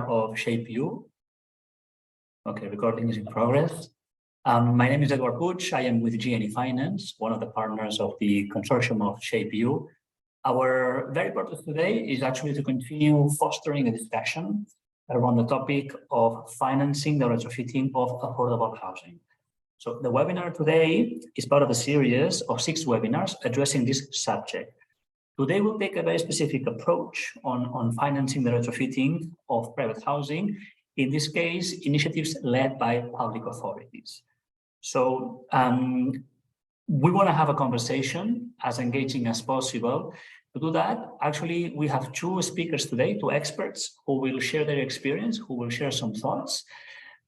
of Shape You. Okay, recording is in progress. My name is Edward Puig. I am with GNE Finance, one of the partners of the consortium of Shape You. Our very purpose today is actually to continue fostering a discussion around the topic of financing the retrofitting of affordable housing. So the webinar today is part of a series of 6 webinars addressing this subject. Today we'll take a very specific approach on financing the retrofitting of private housing, in this case, initiatives led by public authorities. So we want to have a conversation as engaging as possible. To do that, actually, we have 2 speakers today, 2 experts who will share their experience, who will share some thoughts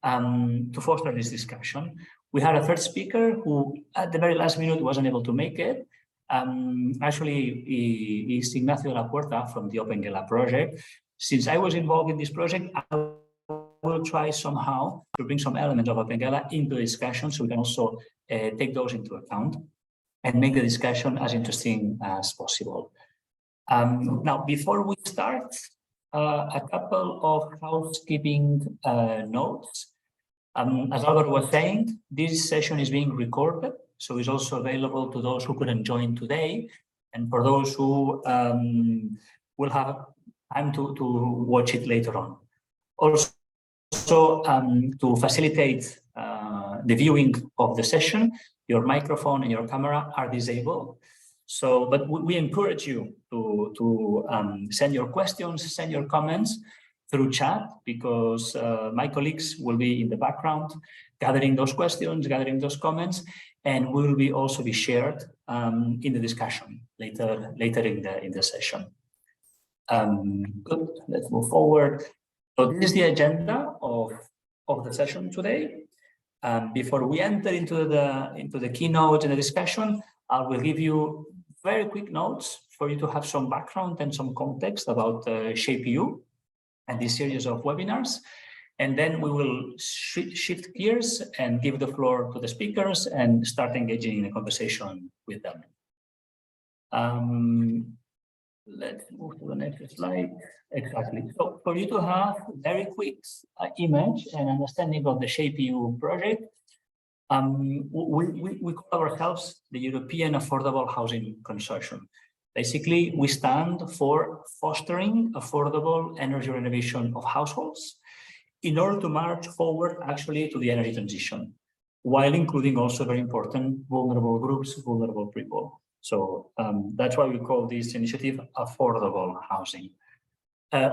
to foster this discussion. We had a third speaker who, at the very last minute, wasn't able to make it. Actually, is Ignacio de la Puerta from the OpenGela project. Since I was involved in this project, I will try somehow to bring some elements of OpenGela into the discussion so we can also take those into account and make the discussion as interesting as possible. Now, before we start, a couple of housekeeping notes. As Albert was saying, this session is being recorded, so it's also available to those who couldn't join today, and for those who will have time to watch it later on. Also, to facilitate the viewing of the session, your microphone and your camera are disabled. So, but we encourage you to send your questions, send your comments through chat, because my colleagues will be in the background gathering those questions, gathering those comments, and will be also be shared in the discussion later in the session. Good. Let's move forward. So this is the agenda of the session today. Before we enter into the keynote and the discussion, I will give you very quick notes for you to have some background and some context about Shape You and this series of webinars. And then we will shift gears and give the floor to the speakers and start engaging in a conversation with them. Let's move to the next slide. Exactly. So for you to have a very quick image and understanding of the Shape You project, we call ourselves the European Affordable Housing Consortium. Basically, we stand for fostering affordable energy renovation of households in order to march forward actually to the energy transition, while including also very important vulnerable groups, vulnerable people. So that's why we call this initiative affordable housing.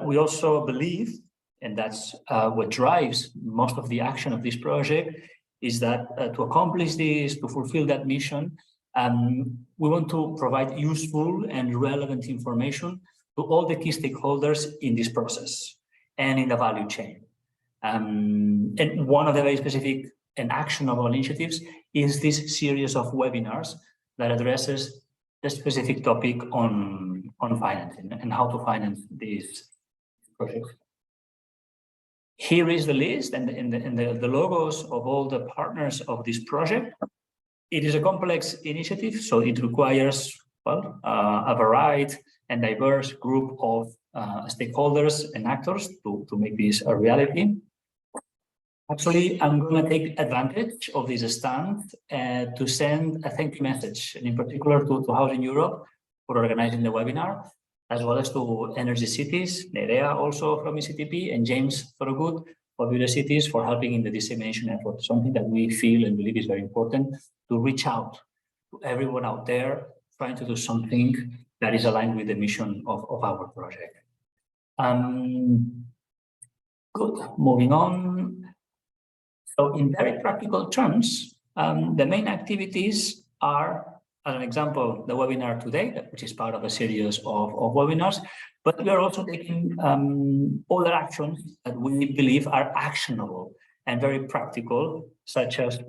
We also believe, and that's what drives most of the action of this project, is that to accomplish this, to fulfill that mission, we want to provide useful and relevant information to all the key stakeholders in this process and in the value chain. And one of the very specific and actionable initiatives is this series of webinars that addresses the specific topic on financing and how to finance these projects. Here is the list and the logos of all the partners of this project. It is a complex initiative, so it requires, well, a varied and diverse group of stakeholders and actors to make this a reality. Actually, I'm going to take advantage of this stand to send a thank you message, and in particular to Housing Europe for organizing the webinar, as well as to Energy Cities, Nerea also from ECTP, and James Thorogood of Builder Cities for helping in the dissemination effort, something that we feel and believe is very important, to reach out to everyone out there trying to do something that is aligned with the mission of our project. Good, moving on. So in very practical terms, the main activities are, as an example, the webinar today, which is part of a series of webinars, but we are also taking other actions that we believe are actionable and very practical, such as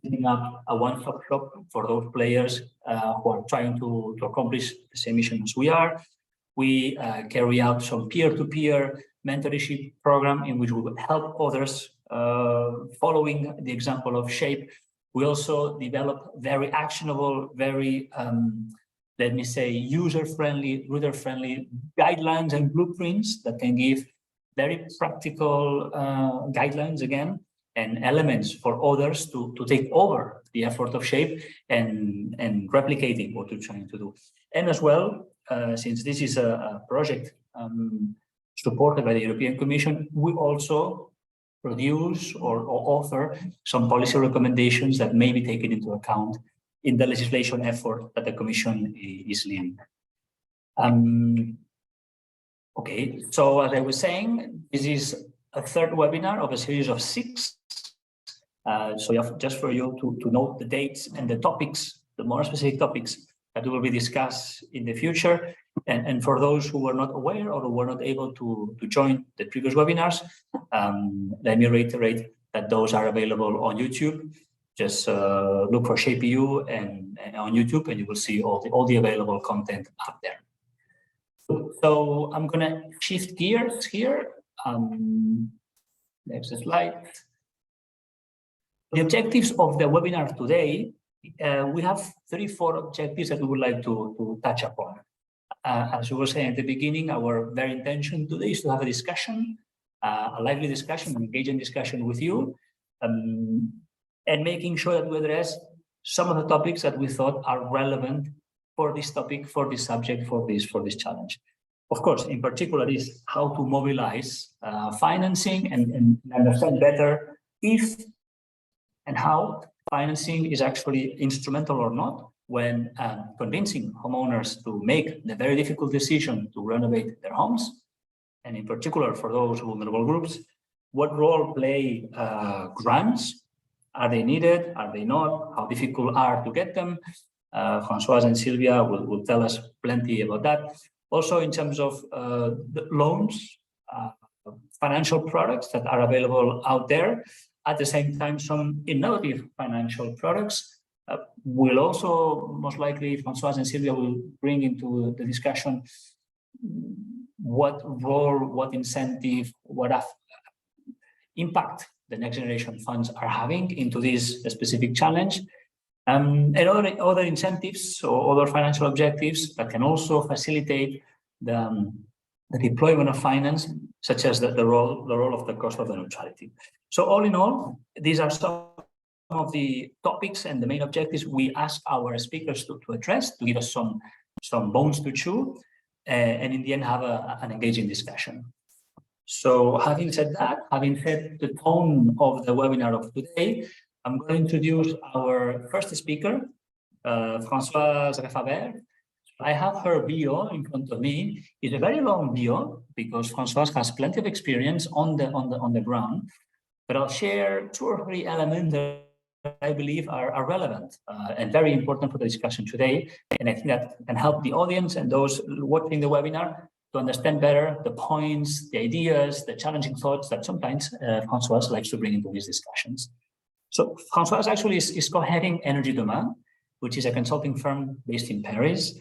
setting up a one-stop shop for those players who are trying to accomplish the same mission as we are. We carry out some peer-to-peer mentorship program in which we will help others following the example of Shape. We also develop very actionable, very, let me say, user-friendly, reader-friendly guidelines and blueprints that can give very practical guidelines again, and elements for others to take over the effort of SHAPE and replicating what we're trying to do. And as well, since this is a project supported by the European Commission, we also produce or offer some policy recommendations that may be taken into account in the legislation effort that the Commission is leading. Okay, so as I was saying, this is a third webinar of a series of 6. So just for you to note the dates and the topics, the more specific topics that will be discussed in the future. And for those who were not aware or who were not able to join the previous webinars, let me reiterate that those are available on YouTube. Just look for ShapeU and on YouTube, and you will see all the available content up there. So I'm going to shift gears here. Next slide. The objectives of the webinar today, we have 34 objectives that we would like to touch upon. As we were saying at the beginning, our very intention today is to have a discussion, a lively discussion, an engaging discussion with you, and making sure that we address some of the topics that we thought are relevant for this topic, for this subject, for this challenge. Of course, in particular, is how to mobilize financing and understand better if and how financing is actually instrumental or not when convincing homeowners to make the very difficult decision to renovate their homes, and in particular for those vulnerable groups, what role play grants? Are they needed? Are they not? How difficult are to get them? Françoise and Sylvia will tell us plenty about that. Also, in terms of the loans, financial products that are available out there. At the same time, some innovative financial products will also, most likely, Françoise and Sylvia will bring into the discussion what role, what incentive, what impact the next generation funds are having into this specific challenge. And other incentives or other financial objectives that can also facilitate the deployment of finance, such as the role of the cost of the neutrality. So all in all, these are some of the topics and the main objectives we ask our speakers to address, to give us some bones to chew, and in the end have an engaging discussion. So having said that, having set the tone of the webinar of today, I'm going to introduce our first speaker, Françoise Refabert. I have her bio in front of me. It's a very long bio because Françoise has plenty of experience on the ground. But I'll share 2 or 3 elements that I believe are relevant and very important for the discussion today. And I think that can help the audience and those watching the webinar to understand better the points, the ideas, the challenging thoughts that sometimes Françoise likes to bring into these discussions. So Françoise actually is co-heading Energy Demain, which is a consulting firm based in Paris.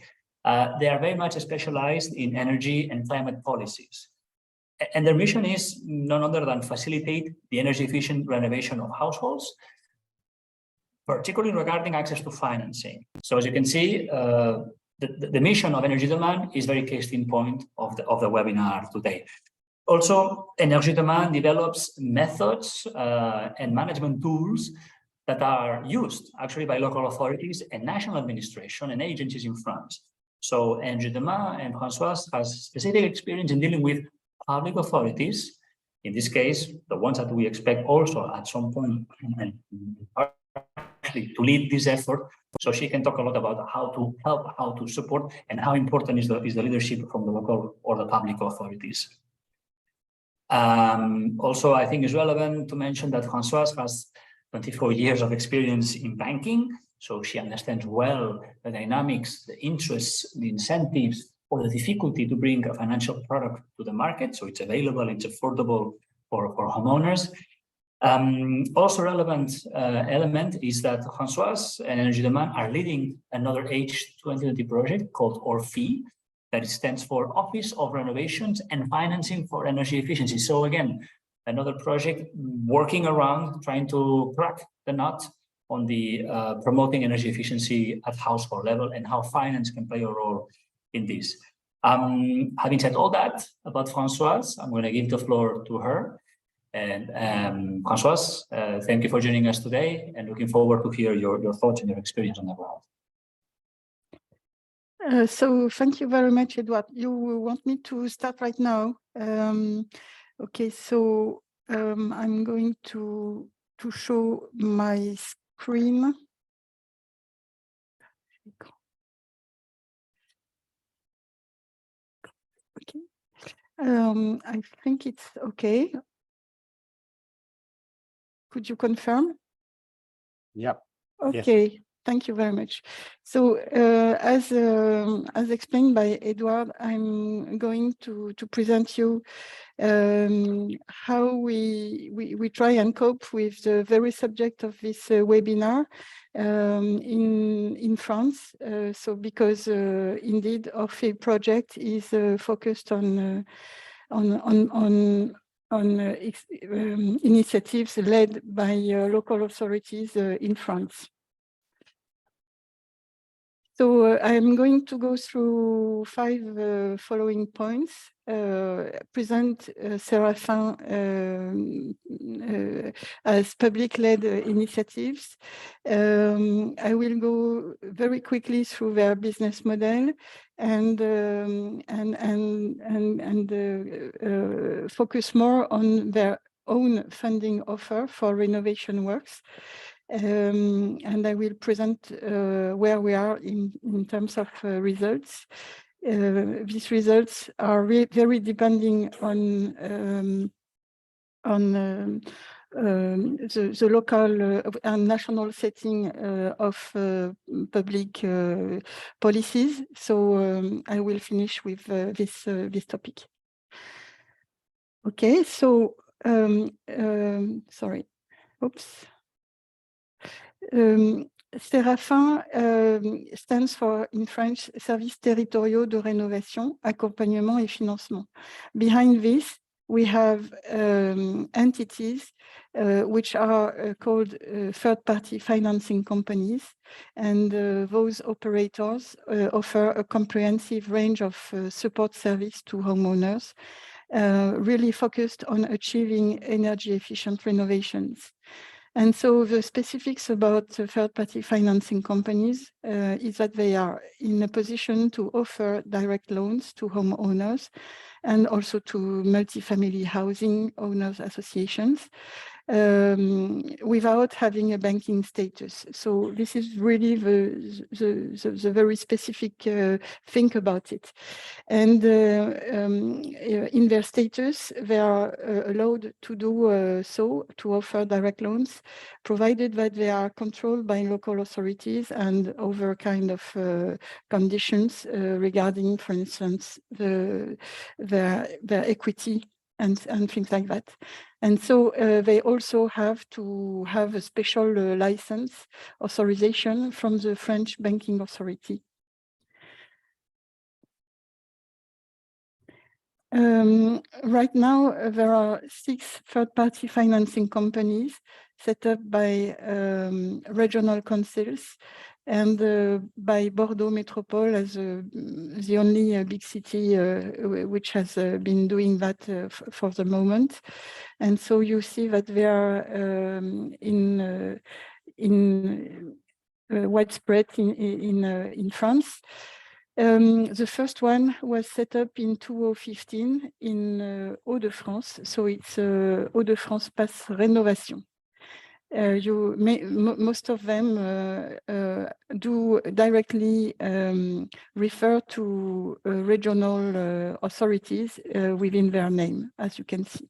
They are very much specialized in energy and climate policies. And their mission is none other than facilitate the energy efficient renovation of households, particularly regarding access to financing. So as you can see, the mission of Energy Demain is very case in point of the webinar today. Also, Energy Demain develops methods and management tools that are used actually by local authorities and national administration and agencies in France. So Energy Demain and Françoise has specific experience in dealing with public authorities, in this case, the ones that we expect also at some point actually to lead this effort. So she can talk a lot about how to help, how to support, and how important is the leadership from the local or the public authorities. Also, I think it's relevant to mention that Françoise has 24 years of experience in banking, so she understands well the dynamics, the interests, the incentives, or the difficulty to bring a financial product to the market, so it's available, it's affordable for homeowners. Also relevant element is that Françoise and Energy Demain are leading another H2020 project called ORFI, that stands for Office of Renovations and Financing for Energy Efficiency. So again, another project working around trying to crack the nut on the promoting energy efficiency at household level and how finance can play a role in this. Having said all that about Françoise, I'm going to give the floor to her. And Françoise, thank you for joining us today, and looking forward to hear your thoughts and your experience on the ground. So thank you very much, Edward. You want me to start right now? Okay, so I'm going to show my screen. Okay, I think it's okay. Could you confirm? Yeah. Okay. Yes. Thank you very much. So as explained by Edward, I'm going to present you how we try and cope with the very subject of this webinar in France. So because indeed our field project is focused on initiatives led by local authorities in France. So I'm going to go through 5 following points, present Séraphin as public-led initiatives. I will go very quickly through their business model and focus more on their own funding offer for renovation works. And I will present where we are in terms of results. These results are very depending on the local and national setting of public policies. So I will finish with this topic. Okay, so sorry. Oops. Séraphin stands for, in French, Services Territoriaux de Rénovation, Accompagnement et Financement. Behind this, we have entities which are called third-party financing companies, and those operators offer a comprehensive range of support service to homeowners, really focused on achieving energy-efficient renovations. And so the specifics about third-party financing companies is that they are in a position to offer direct loans to homeowners and also to multifamily housing owners associations without having a banking status. So this is really the very specific thing about it. And in their status, they are allowed to do so, to offer direct loans, provided that they are controlled by local authorities and other kind of conditions regarding, for instance, their equity and things like that. And so they also have to have a special license authorization from the French banking authority. Right now, there are 6 third-party financing companies set up by regional councils and by Bordeaux Métropole as the only big city which has been doing that for the moment. And so you see that they are widespread in France. The first one was set up in 2015 in Hauts-de-France, so it's Hauts-de-France Passe Rénovation. Most of them do directly refer to regional authorities within their name, as you can see.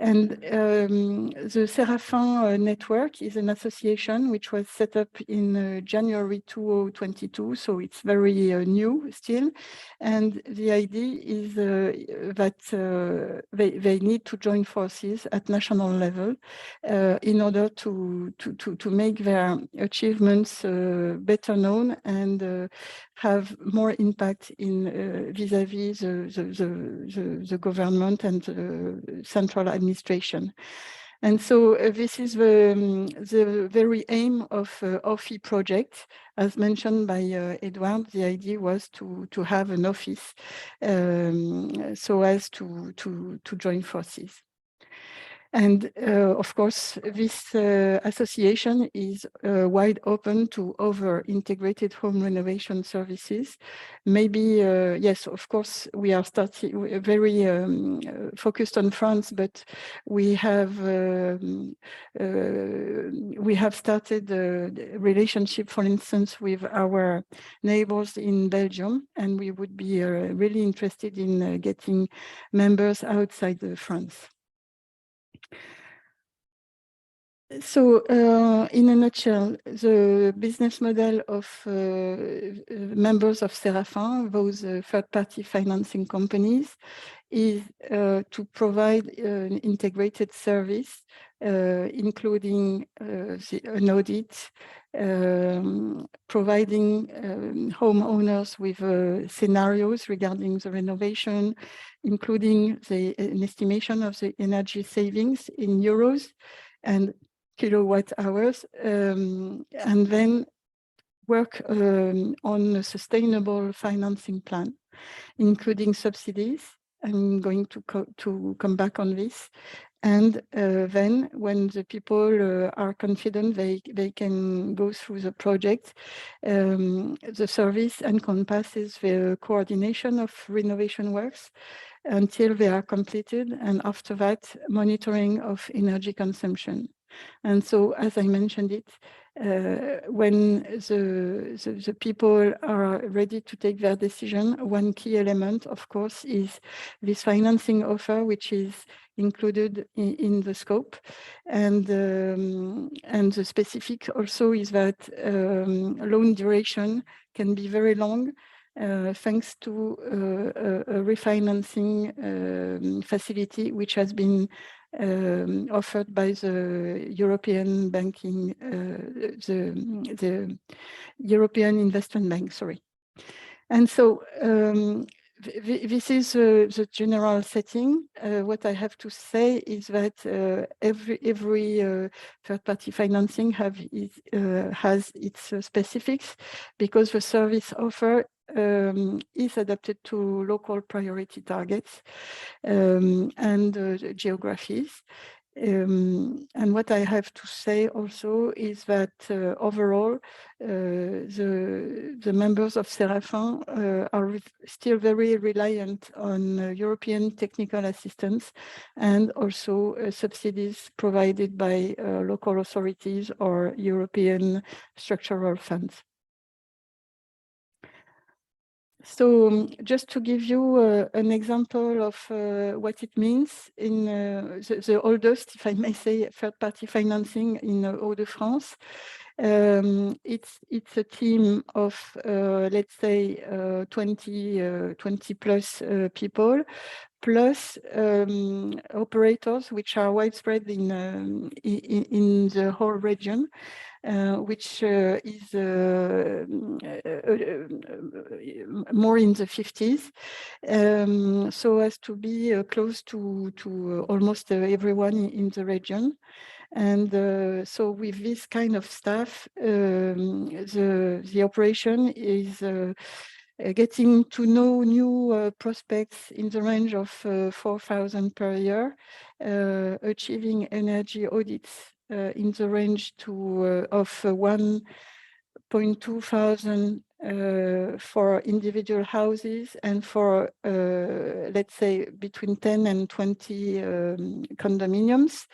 And the Séraphin network is an association which was set up in January 2022, so it's very new still. And the idea is that they need to join forces at national level in order to make their achievements better known and have more impact in vis-à-vis the government and the central administration. And so this is the very aim of OFI project. As mentioned by Edouard, the idea was to have an office so as to join forces. And of course, this association is wide open to other integrated home renovation services. Maybe, yes, of course, we are very focused on France, but we have started a relationship, for instance, with our neighbors in Belgium, and we would be really interested in getting members outside France. So, in a nutshell, the business model of members of Séraphin, those third-party financing companies, is to provide an integrated service, including an audit, providing homeowners with scenarios regarding the renovation, including an estimation of the energy savings in euros and kilowatt hours, and then work on a sustainable financing plan, including subsidies. I'm going to come back on this. And then when the people are confident they can go through the project, the service encompasses the coordination of renovation works until they are completed, and after that, monitoring of energy consumption. And so, as I mentioned it, when the people are ready to take their decision, one key element, of course, is this financing offer, which is included in the scope. And the specific also is that loan duration can be very long, thanks to a refinancing facility which has been offered by the European banking, the European Investment Bank, sorry. And so this is the general setting. What I have to say is that every third-party financing has its specifics, because the service offer is adapted to local priority targets and geographies. And what I have to say also is that overall, the members of Séraphin are still very reliant on European technical assistance and also subsidies provided by local authorities or European structural funds. So just to give you an example of what it means in the oldest, if I may say, third-party financing in Hauts-de-France, it's a team of, let's say, 20 plus people, plus operators which are widespread in the whole region. Which is more in the 50s, so as to be close to almost everyone in the region. And so with this kind of staff, the operation is getting to know new prospects in the range of 4,000 per year, achieving energy audits in the range of 1.2 thousand for individual houses, and for let's say between 10 and 20 condominiums.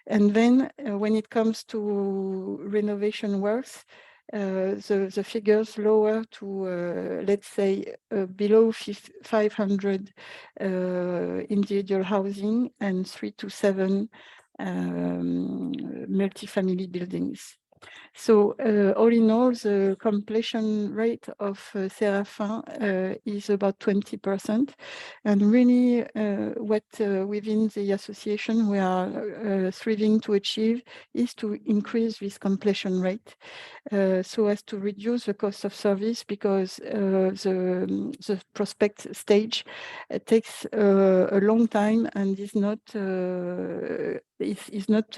And then when it comes to renovation works, the figures lower to, let's say, below 500 individual housing and 3 to 7 multi-family buildings. So all in all, the completion rate of Séraphin is about 20%. And really what within the association we are striving to achieve is to increase this completion rate so as to reduce the cost of service, because the prospect stage takes a long time and is not is not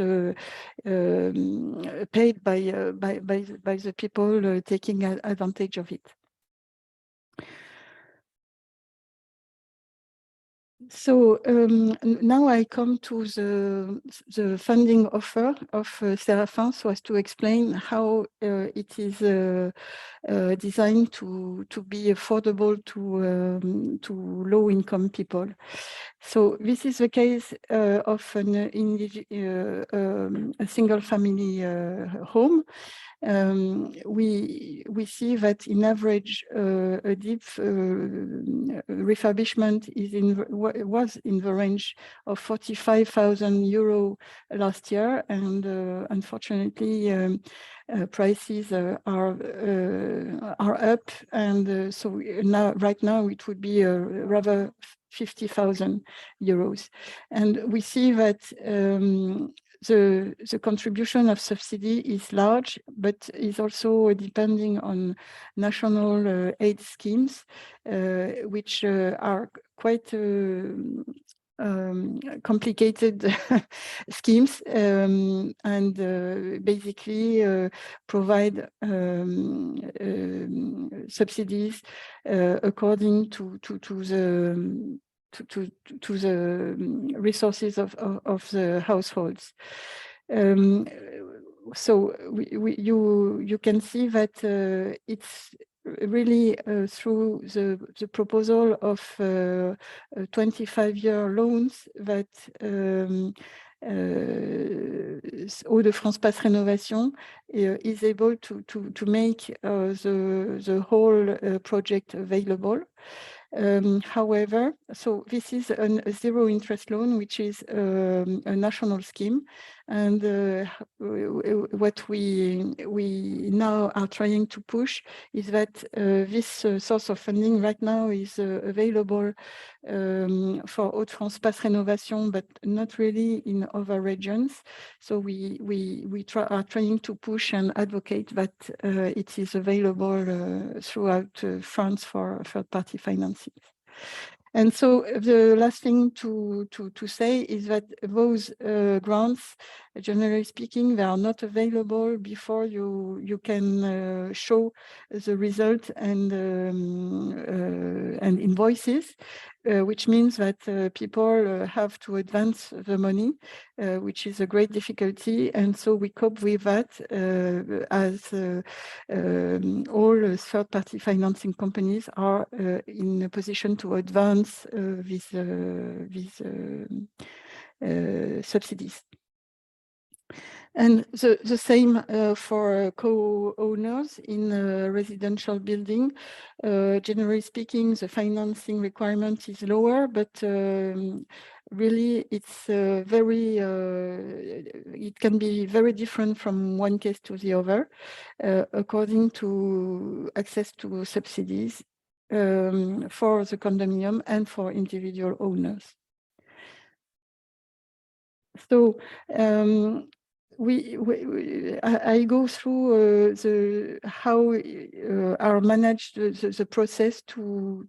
paid by the people taking advantage of it. So now I come to the funding offer of Séraphin, so as to explain how it is designed to be affordable to low-income people. So this is the case of a single-family home. We see that in average a deep refurbishment was in the range of 45,000 euro last year, and unfortunately prices are up, and so right now it would be rather 50,000 euros, and we see that the contribution of subsidy is large, but is also depending on national aid schemes, which are quite complicated schemes, and basically provide subsidies according to the resources of the households. So you can see that it's really through the proposal of 25-year loans that Eau de France Passe Rénovation is able to make the whole project available. However, so this is a zero interest loan, which is a national scheme, and what we now are trying to push is that this source of funding right now is available for Eau de France Passe Rénovation, but not really in other regions. So we are trying to push and advocate that it is available throughout France for third-party financing. And so the last thing to say is that those grants, generally speaking, they are not available before you can show the result and invoices, which means that people have to advance the money, which is a great difficulty. And so we cope with that as all third-party financing companies are in a position to advance these subsidies. And the same for co-owners in a residential building. Generally speaking, the financing requirement is lower, but really it's it can be very different from one case to the other, according to access to subsidies for the condominium and for individual owners. So I go through how are managed the process to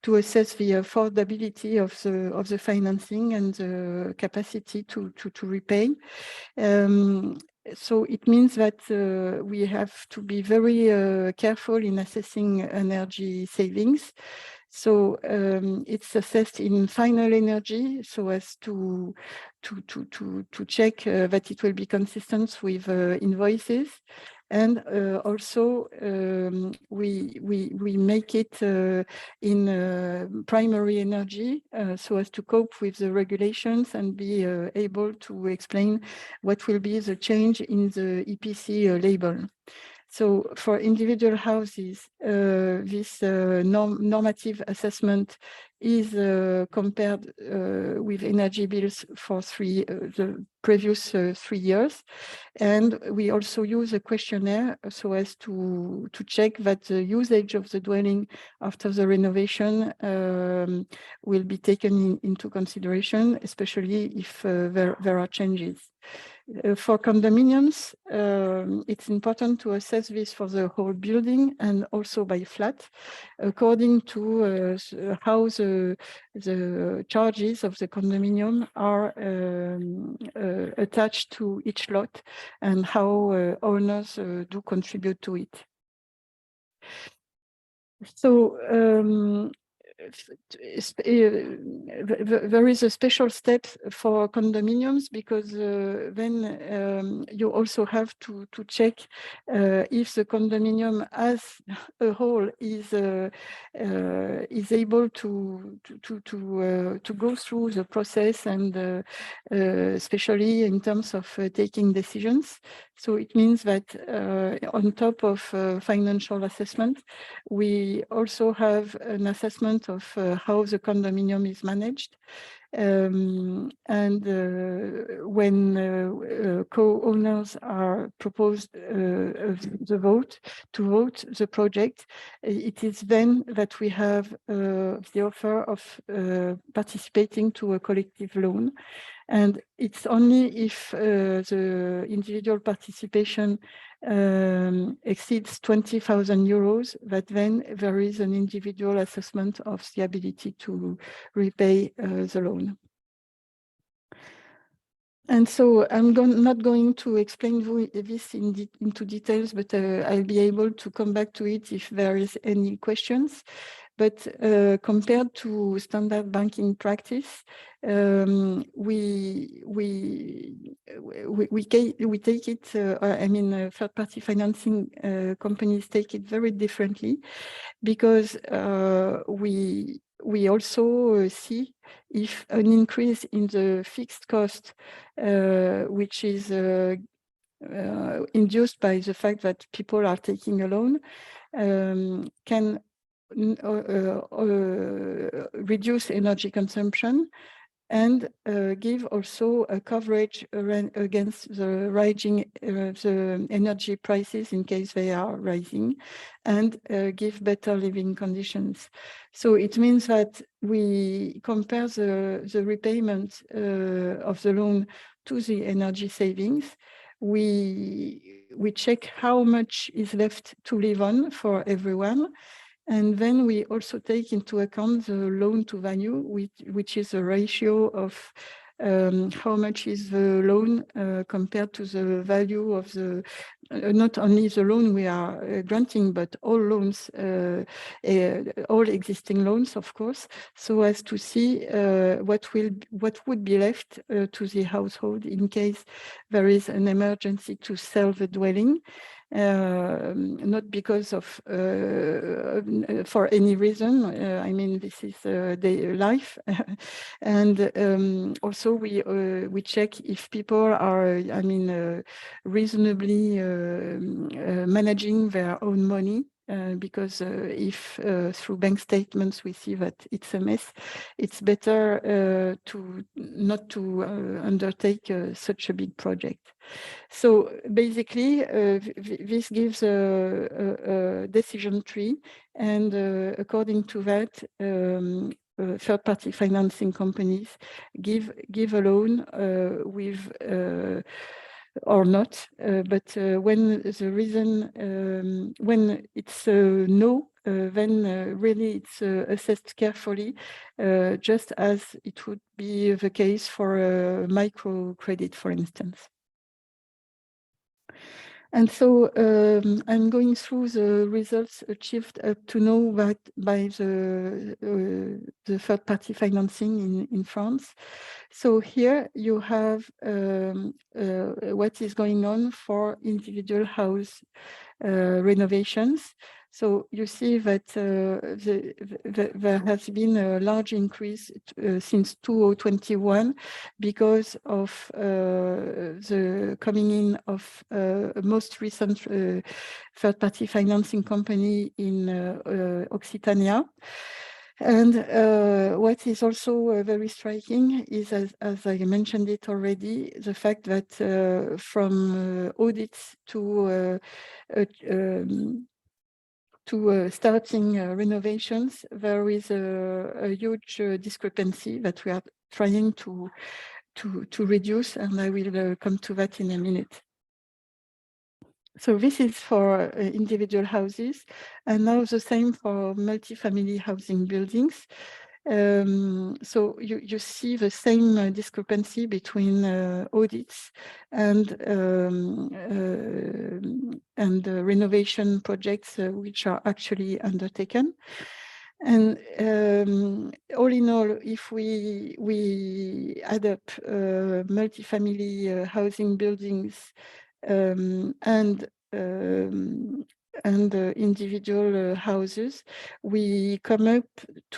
assess the affordability of the financing and the capacity to repay. So it means that we have to be very careful in assessing energy savings. So it's assessed in final energy, so as to check that it will be consistent with invoices, and also we make it in primary energy, so as to cope with the regulations and be able to explain what will be the change in the EPC label. So for individual houses, this normative assessment is compared with energy bills for the previous 3 years. And we also use a questionnaire so as to check that the usage of the dwelling after the renovation will be taken into consideration, especially if there are changes. For condominiums, it's important to assess this for the whole building and also by flat, according to how the charges of the condominium are attached to each lot and how owners do contribute to it. So there is a special step for condominiums because then you also have to check if the condominium as a whole is able to go through the process and especially in terms of taking decisions. So it means that on top of financial assessment, we also have an assessment of how the condominium is managed. And when co-owners are proposed to vote the project, it is then that we have the offer of participating to a collective loan. And it's only if the individual participation exceeds 20,000 euros that then there is an individual assessment of the ability to repay the loan. And so I'm not going to explain this into details, but I'll be able to come back to it if there is any questions. But compared to standard banking practice, we take it. Third-party financing companies take it very differently because we also see if an increase in the fixed cost, which is induced by the fact that people are taking a loan, can reduce energy consumption and give also a coverage against the rising the energy prices in case they are rising, and give better living conditions. So it means that we compare the repayment of the loan to the energy savings. We check how much is left to live on for everyone. And then we also take into account the loan to value, which is a ratio of how much is the loan compared to the value of the, not only the loan we are granting, but all loans, all existing loans, of course, so as to see what would be left to the household in case there is an emergency to sell the dwelling. Not because of for any reason. I mean, this is their life, and also we check if people are, reasonably managing their own money. Because if through bank statements we see that it's a mess, it's better to not to undertake such a big project. So basically, this gives a decision tree, and according to that, third-party financing companies give a loan with or not, but when the reason, when it's no, then really it's assessed carefully, just as it would be the case for a microcredit, for instance. And so I'm going through the results achieved up to now by the third-party financing in France. So here you have what is going on for individual house renovations. So you see that there has been a large increase since 2021 because of the coming in of most recent third-party financing company in Occitania. And what is also very striking is, as I mentioned it already, the fact that from audits to starting renovations, there is a huge discrepancy that we are trying to to reduce, and I will come to that in a minute. So this is for individual houses, and now the same for multi-family housing buildings. So you see the same discrepancy between audits and renovation projects which are actually undertaken. And all in all, if we add up multi-family housing buildings and individual houses, we come up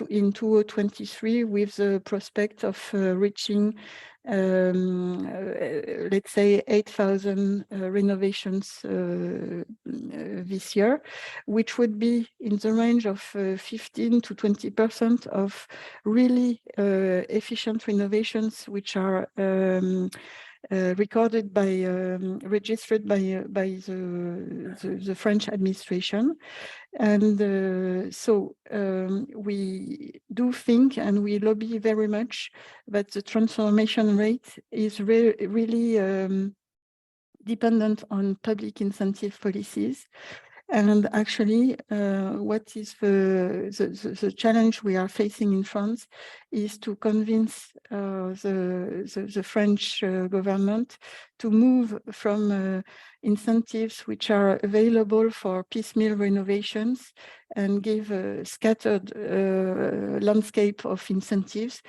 in 2023 with the prospect of reaching, let's say, 8,000 renovations this year, which would be in the range of 15 to 20% of really efficient renovations, which are registered by the French administration. And so we do think, and we lobby very much, that the transformation rate is really dependent on public incentive policies. And actually, what is the challenge we are facing in France is to convince the French government to move from incentives which are available for piecemeal renovations and give a scattered landscape of incentives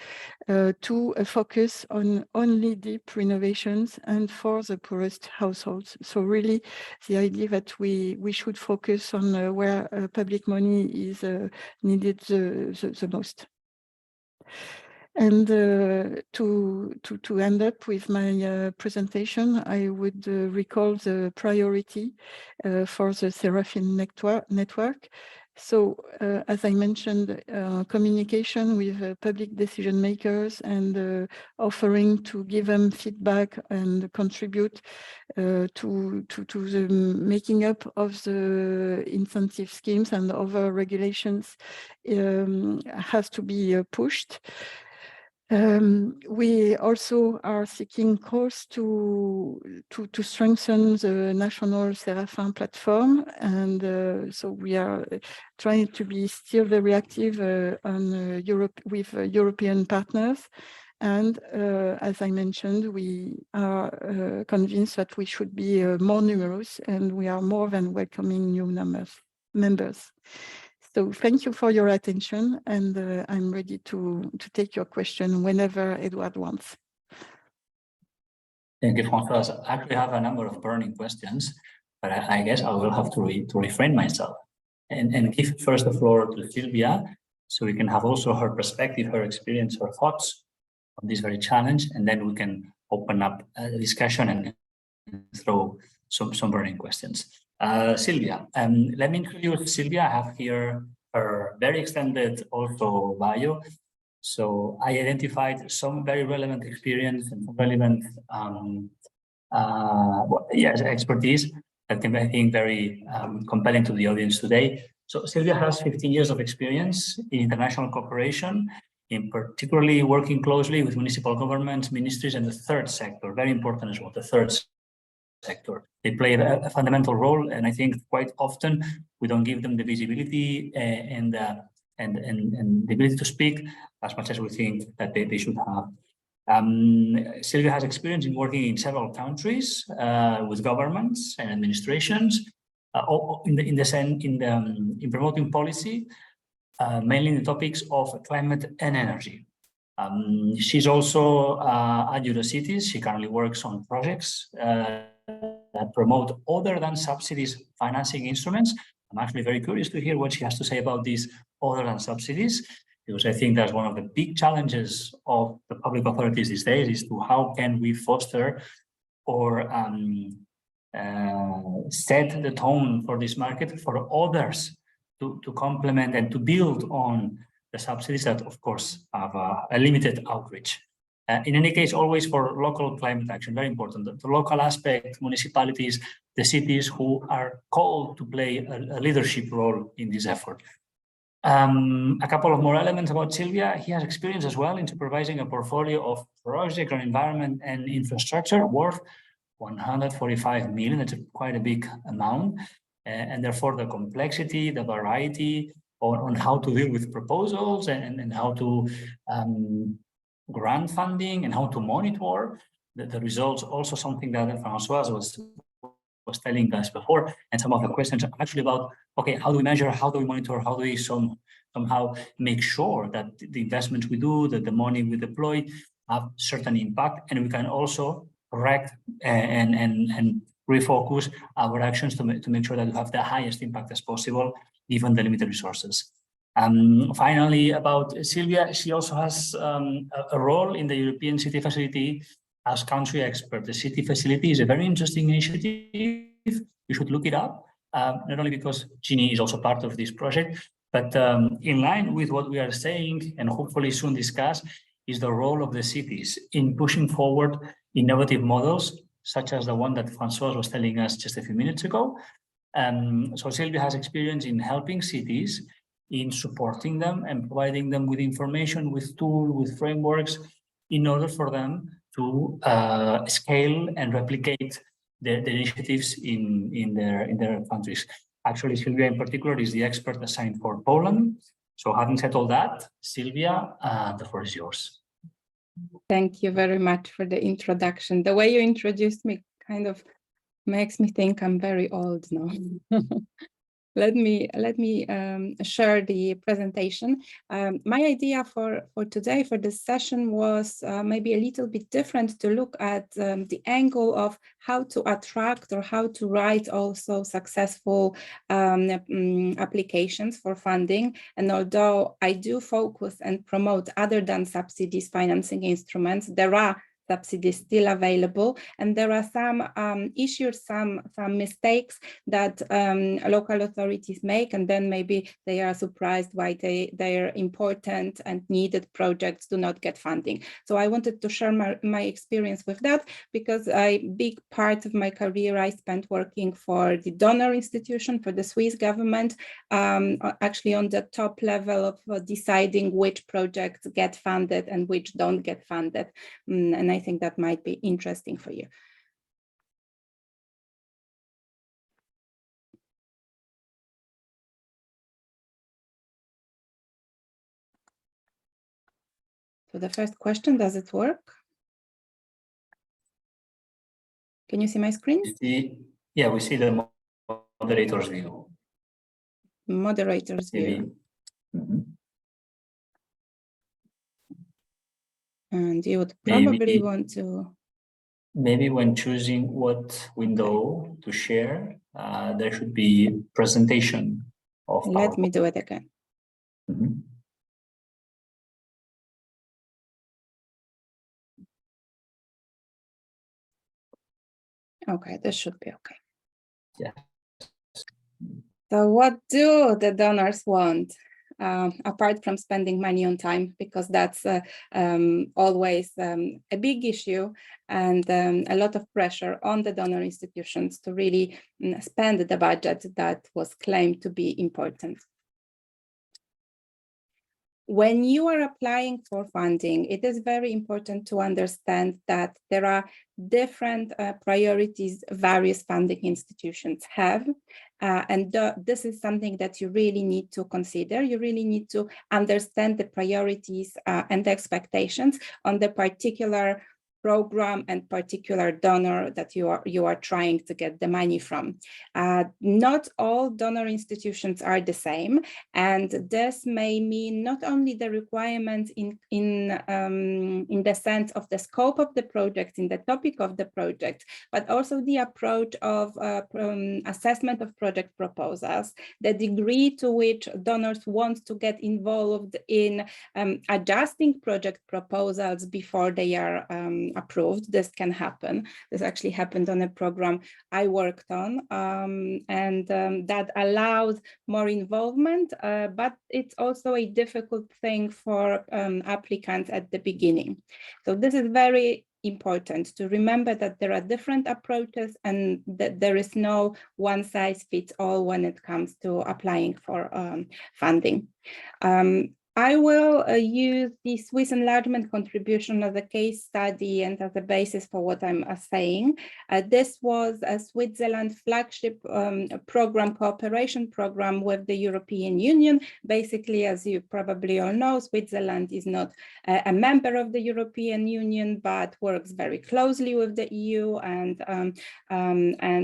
to a focus on only deep renovations and for the poorest households. So really, the idea that we should focus on where public money is needed the most. And to end up with my presentation, I would recall the priority for the Seraphim network. So, as I mentioned, communication with public decision makers and offering to give them feedback and contribute to the making up of the incentive schemes and other regulations has to be pushed. We also are seeking calls to strengthen the national Seraphim platform, and so we are trying to be still very active on Europe with European partners. And as I mentioned, we are convinced that we should be more numerous, and we are more than welcoming new members. So thank you for your attention, and I'm ready to take your question whenever Edward wants. Thank you, Françoise. I actually have a number of burning questions, but I guess I will have to refrain myself and give first the floor to Sylvia, so we can have also her perspective, her experience, her thoughts on this very challenge, and then we can open up a discussion and throw some burning questions. Sylvia, let me introduce Sylvia. I have here her very extended also bio. So I identified some very relevant experience and relevant expertise that can be, I think, very compelling to the audience today. So Sylvia has 15 years of experience in international cooperation, in particularly working closely with municipal governments, ministries, and the third sector. Very important as well, the third sector. They play a fundamental role, and I think quite often we don't give them the visibility and the ability to speak as much as we think that they should have. Sylvia has experience in working in several countries with governments and administrations in promoting policy, mainly in the topics of climate and energy. She's also at Eurocities. She currently works on projects that promote other than subsidies financing instruments. I'm actually very curious to hear what she has to say about these other than subsidies, because I think that's one of the big challenges of the public authorities these days, is to how can we foster or set the tone for this market for others to complement and to build on the subsidies that, of course, have a limited outreach. In any case, always for local climate action, very important. The local aspect, municipalities, the cities who are called to play a leadership role in this effort. A couple of more elements about Silvia. He has experience as well in supervising a portfolio of project on environment and infrastructure worth 145 million. That's quite a big amount. And therefore the complexity, the variety on how to deal with proposals and how to grant funding and how to monitor the results. Also something that Françoise was telling us before, and some of the questions are actually about, okay, how do we measure, how do we monitor, how do we somehow make sure that the investments we do, that the money we deploy have certain impact, and we can also correct and refocus our actions to make sure that we have the highest impact as possible, given the limited resources. Finally, about Silvia, she also has a role in the European City Facility as country expert. The City Facility is a very interesting initiative. You should look it up, not only because Ginny is also part of this project, but in line with what we are saying and hopefully soon discuss is the role of the cities in pushing forward innovative models, such as the one that Françoise was telling us just a few minutes ago. So Silvia has experience in helping cities, in supporting them and providing them with information, with tools, with frameworks, in order for them to scale and replicate the initiatives in their countries. Actually, Silvia in particular is the expert assigned for Poland. So having said all that, Silvia, the floor is yours. Thank you very much for the introduction. The way you introduced me kind of makes me think I'm very old now. Let me share the presentation. My idea for today, for this session, was maybe a little bit different, to look at the angle of how to attract or how to write also successful applications for funding. And although I do focus and promote other than subsidies financing instruments, there are subsidies still available, and there are some issues, some mistakes that local authorities make, and then maybe they are surprised why their important and needed projects do not get funding. So I wanted to share my experience with that, because a big part of my career I spent working for the donor institution, for the Swiss government, actually on the top level of deciding which projects get funded and which don't get funded. And I think that might be interesting for you. So the first question, does it work? Can you see my screen? Yeah, we see the moderator's view. Moderator's view. And you would probably want to... Maybe when choosing what window to share, there should be presentation of PowerPoint. Let me do it again. Okay, this should be okay. Yeah. So what do the donors want? Apart from spending money on time, because that's always a big issue, and a lot of pressure on the donor institutions to really spend the budget that was claimed to be important. When you are applying for funding, it is very important to understand that there are different priorities various funding institutions have. And this is something that you really need to consider. You really need to understand the priorities and the expectations on the particular program and particular donor that you are trying to get the money from. Not all donor institutions are the same, and this may mean not only the requirements in the sense of the scope of the project, in the topic of the project, but also the approach of assessment of project proposals, the degree to which donors want to get involved in adjusting project proposals before they are approved. This can happen. This actually happened on a program I worked on, and that allows more involvement, but it's also a difficult thing for applicants at the beginning. So this is very important to remember that there are different approaches and that there is no one size fits all when it comes to applying for funding. I will use the Swiss enlargement contribution as a case study and as a basis for what I'm saying. This was a Switzerland flagship program, cooperation program with the European Union. Basically, as you probably all know, Switzerland is not a member of the European Union, but works very closely with the EU and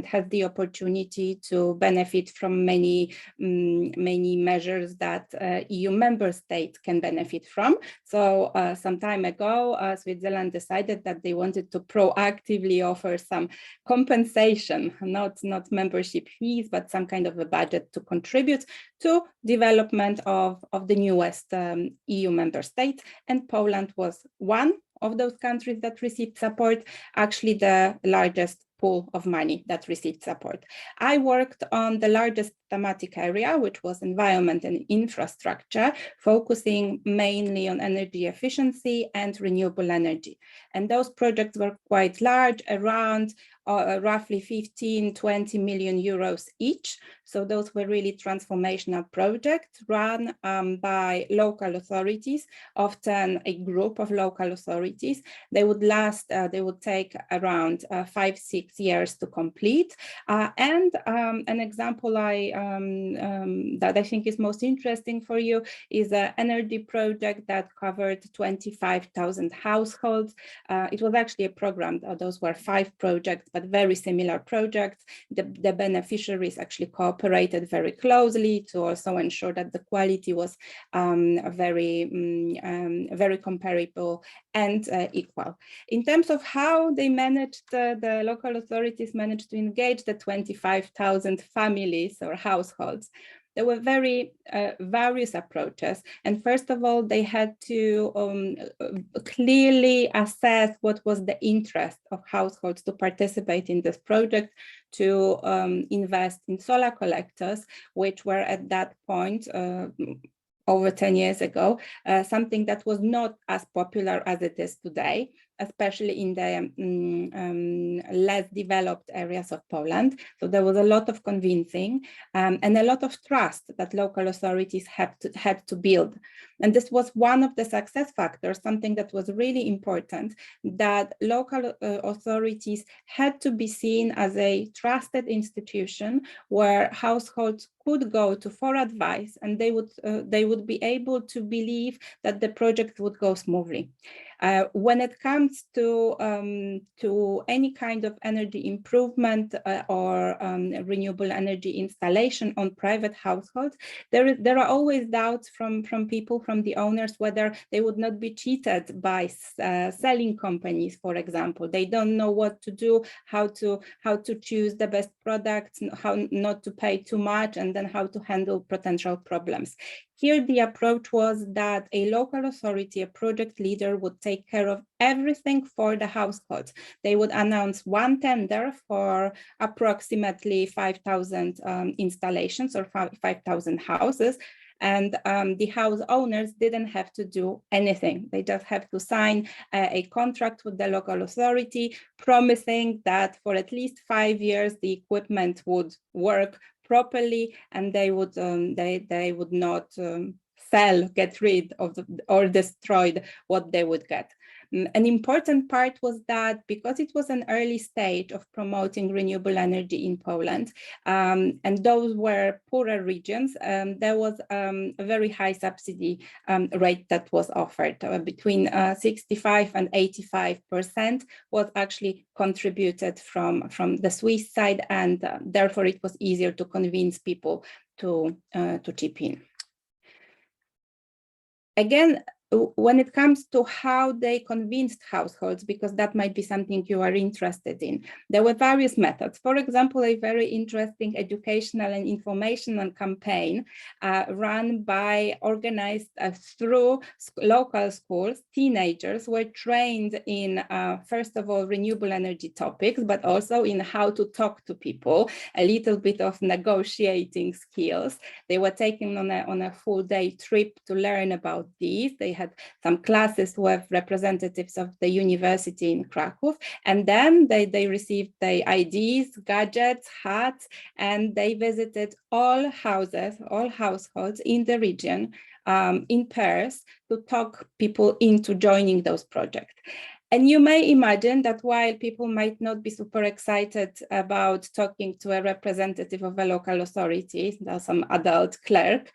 has the opportunity to benefit from many measures that EU member states can benefit from. So some time ago, Switzerland decided that they wanted to proactively offer some compensation, not membership fees, but some kind of a budget to contribute to development of the newest EU member state. And Poland was one of those countries that received support, actually the largest pool of money that received support. I worked on the largest thematic area, which was environment and infrastructure, focusing mainly on energy efficiency and renewable energy. And those projects were quite large, around roughly 15-20 million euros each. So those were really transformational projects run by local authorities, often a group of local authorities. They would last, they would take around 5-6 years to complete. And an example that I think is most interesting for you is an energy project that covered 25,000 households. It was actually a program, those were 5 projects, but very similar projects. The beneficiaries actually cooperated very closely to also ensure that the quality was very comparable and equal. In terms of how they managed, the local authorities managed to engage the 25,000 families or households. There were very various approaches. And first of all, they had to clearly assess what was the interest of households to participate in this project, to invest in solar collectors, which were at that point, over 10 years ago, something that was not as popular as it is today, especially in the less developed areas of Poland. So there was a lot of convincing and a lot of trust that local authorities had to build. And this was one of the success factors, something that was really important, that local authorities had to be seen as a trusted institution where households could go to for advice, and they would be able to believe that the project would go smoothly. When it comes to any kind of energy improvement or renewable energy installation on private households, there are always doubts from people, from the owners, whether they would not be cheated by selling companies, for example. They don't know what to do, how to choose the best products, how not to pay too much, and then how to handle potential problems. Here, the approach was that a local authority, a project leader, would take care of everything for the households. They would announce one tender for approximately 5,000 installations or 5,000 houses. And the house owners didn't have to do anything. They just have to sign a contract with the local authority, promising that for at least 5 years, the equipment would work properly, and they would not get rid of or destroy what they would get. An important part was that because it was an early stage of promoting renewable energy in Poland, and those were poorer regions, there was a very high subsidy rate that was offered. Between 65 and 85% was actually contributed from the Swiss side, and therefore it was easier to convince people to chip in. Again, when it comes to how they convinced households, because that might be something you are interested in, there were various methods. For example, a very interesting educational and informational campaign organized through local schools. Teenagers were trained in, first of all, renewable energy topics, but also in how to talk to people, a little bit of negotiating skills. They were taken on a full day trip to learn about these. They had some classes with representatives of the university in Krakow, and then they received the IDs, gadgets, hats, and they visited all houses, all households in the region in pairs to talk people into joining those projects. And you may imagine that while people might not be super excited about talking to a representative of a local authority, some adult clerk,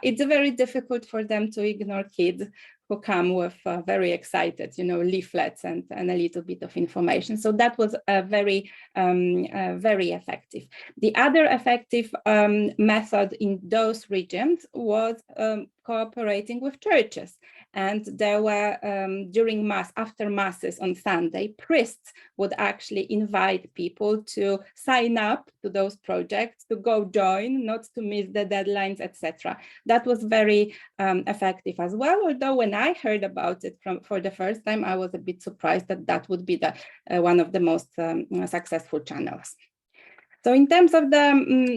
it's very difficult for them to ignore kids who come with very excited, leaflets and a little bit of information. So that was very effective. The other effective method in those regions was cooperating with churches. And there were, after masses on Sunday, priests would actually invite people to sign up to those projects, to go join, not to miss the deadlines, etc. That was very effective as well, although when I heard about it for the first time, I was a bit surprised that would be one of the most successful channels. So in terms of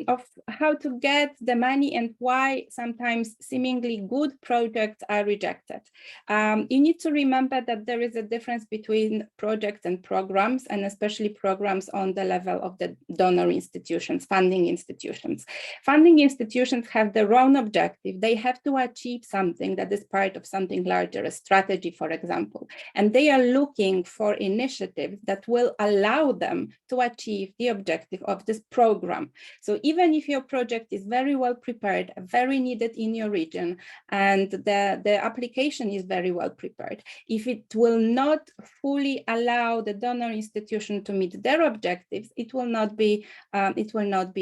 of how to get the money and why sometimes seemingly good projects are rejected, you need to remember that there is a difference between projects and programs, and especially programs on the level of the donor institutions, funding institutions. Funding institutions have their own objective. They have to achieve something that is part of something larger, a strategy, for example, and they are looking for initiatives that will allow them to achieve the objective of this program. So even if your project is very well prepared, very needed in your region, and the application is very well prepared, if it will not fully allow the donor institution to meet their objectives, it will not be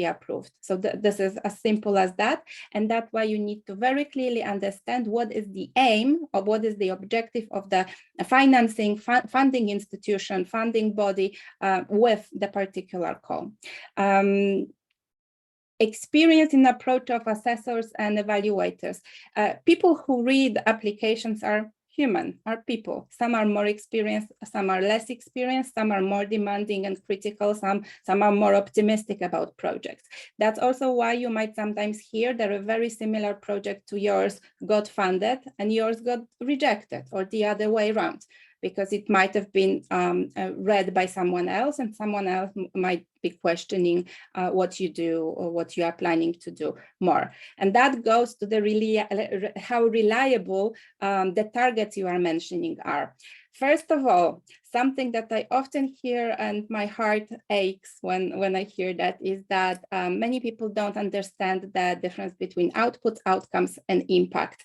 approved. So this is as simple as that, and that's why you need to very clearly understand what is the aim or what is the objective of the funding institution, funding body with the particular call. Experience in approach of assessors and evaluators. People who read applications are human, are people. Some are more experienced, some are less experienced, some are more demanding and critical, some are more optimistic about projects. That's also why you might sometimes hear that a very similar project to yours got funded and yours got rejected, or the other way around, because it might have been read by someone else, and someone else might be questioning what you do or what you are planning to do more. And that goes to the how reliable the targets you are mentioning are. First of all, something that I often hear and my heart aches when I hear that is that many people don't understand the difference between outputs, outcomes, and impact.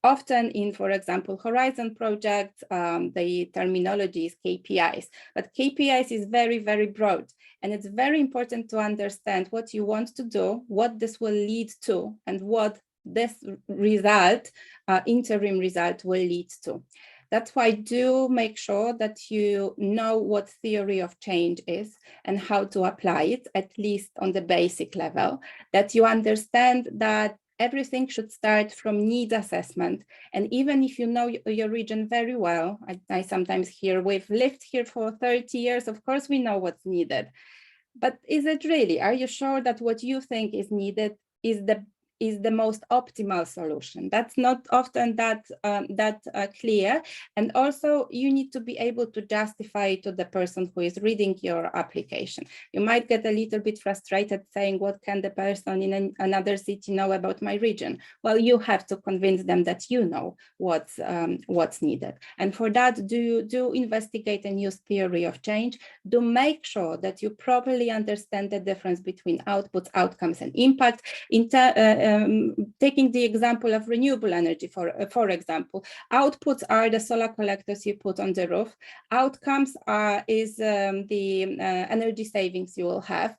Often in, for example, Horizon projects, the terminology is KPIs, but KPIs is very, very broad. And it's very important to understand what you want to do, what this will lead to, and what this result, interim result, will lead to. That's why do make sure that you know what theory of change is and how to apply it, at least on the basic level, that you understand that everything should start from needs assessment. And even if you know your region very well, I sometimes hear, we've lived here for 30 years, of course we know what's needed. But is it really? Are you sure that what you think is needed is the most optimal solution? That's not often that clear. And also you need to be able to justify to the person who is reading your application. You might get a little bit frustrated saying, what can the person in another city know about my region? Well, you have to convince them that you know what's needed. And for that, do investigate and use theory of change. Do make sure that you properly understand the difference between outputs, outcomes, and impact. Taking the example of renewable energy, for example, outputs are the solar collectors you put on the roof. Outcomes is the energy savings you will have,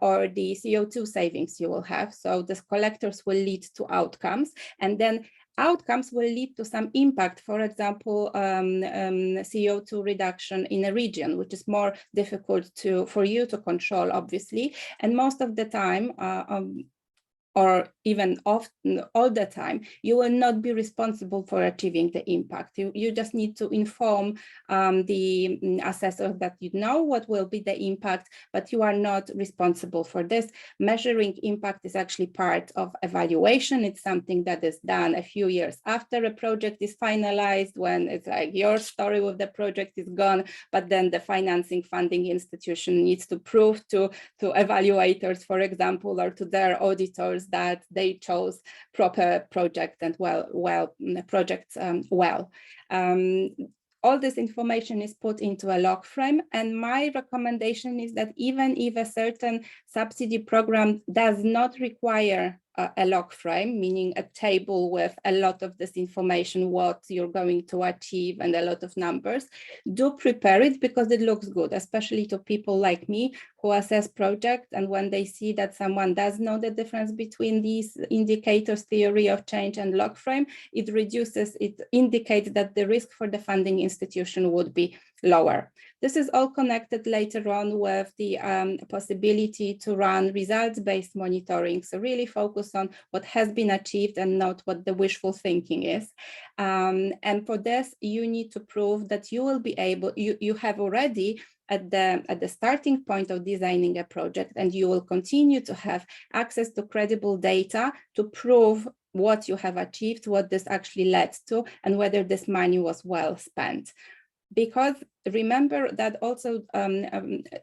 or the CO2 savings you will have. So the collectors will lead to outcomes, and then outcomes will lead to some impact, for example, CO2 reduction in a region, which is more difficult for you to control, obviously. And most of the time, or even often all the time, you will not be responsible for achieving the impact. You just need to inform the assessor that you know what will be the impact, but you are not responsible for this. Measuring impact is actually part of evaluation. It's something that is done a few years after a project is finalized, when it's like your story with the project is gone, but then the funding institution needs to prove to evaluators, for example, or to their auditors that they chose proper project and projects well. All this information is put into a log frame, and my recommendation is that even if a certain subsidy program does not require a log frame, meaning a table with a lot of this information, what you're going to achieve and a lot of numbers, do prepare it because it looks good, especially to people like me who assess projects. And when they see that someone does know the difference between these indicators, theory of change and log frame, it indicates that the risk for the funding institution would be lower. This is all connected later on with the possibility to run results-based monitoring. So really focus on what has been achieved and not what the wishful thinking is. And for this, you need to prove that you will be able, you have already at the starting point of designing a project, and you will continue to have access to credible data to prove what you have achieved, what this actually led to, and whether this money was well spent. Because remember that also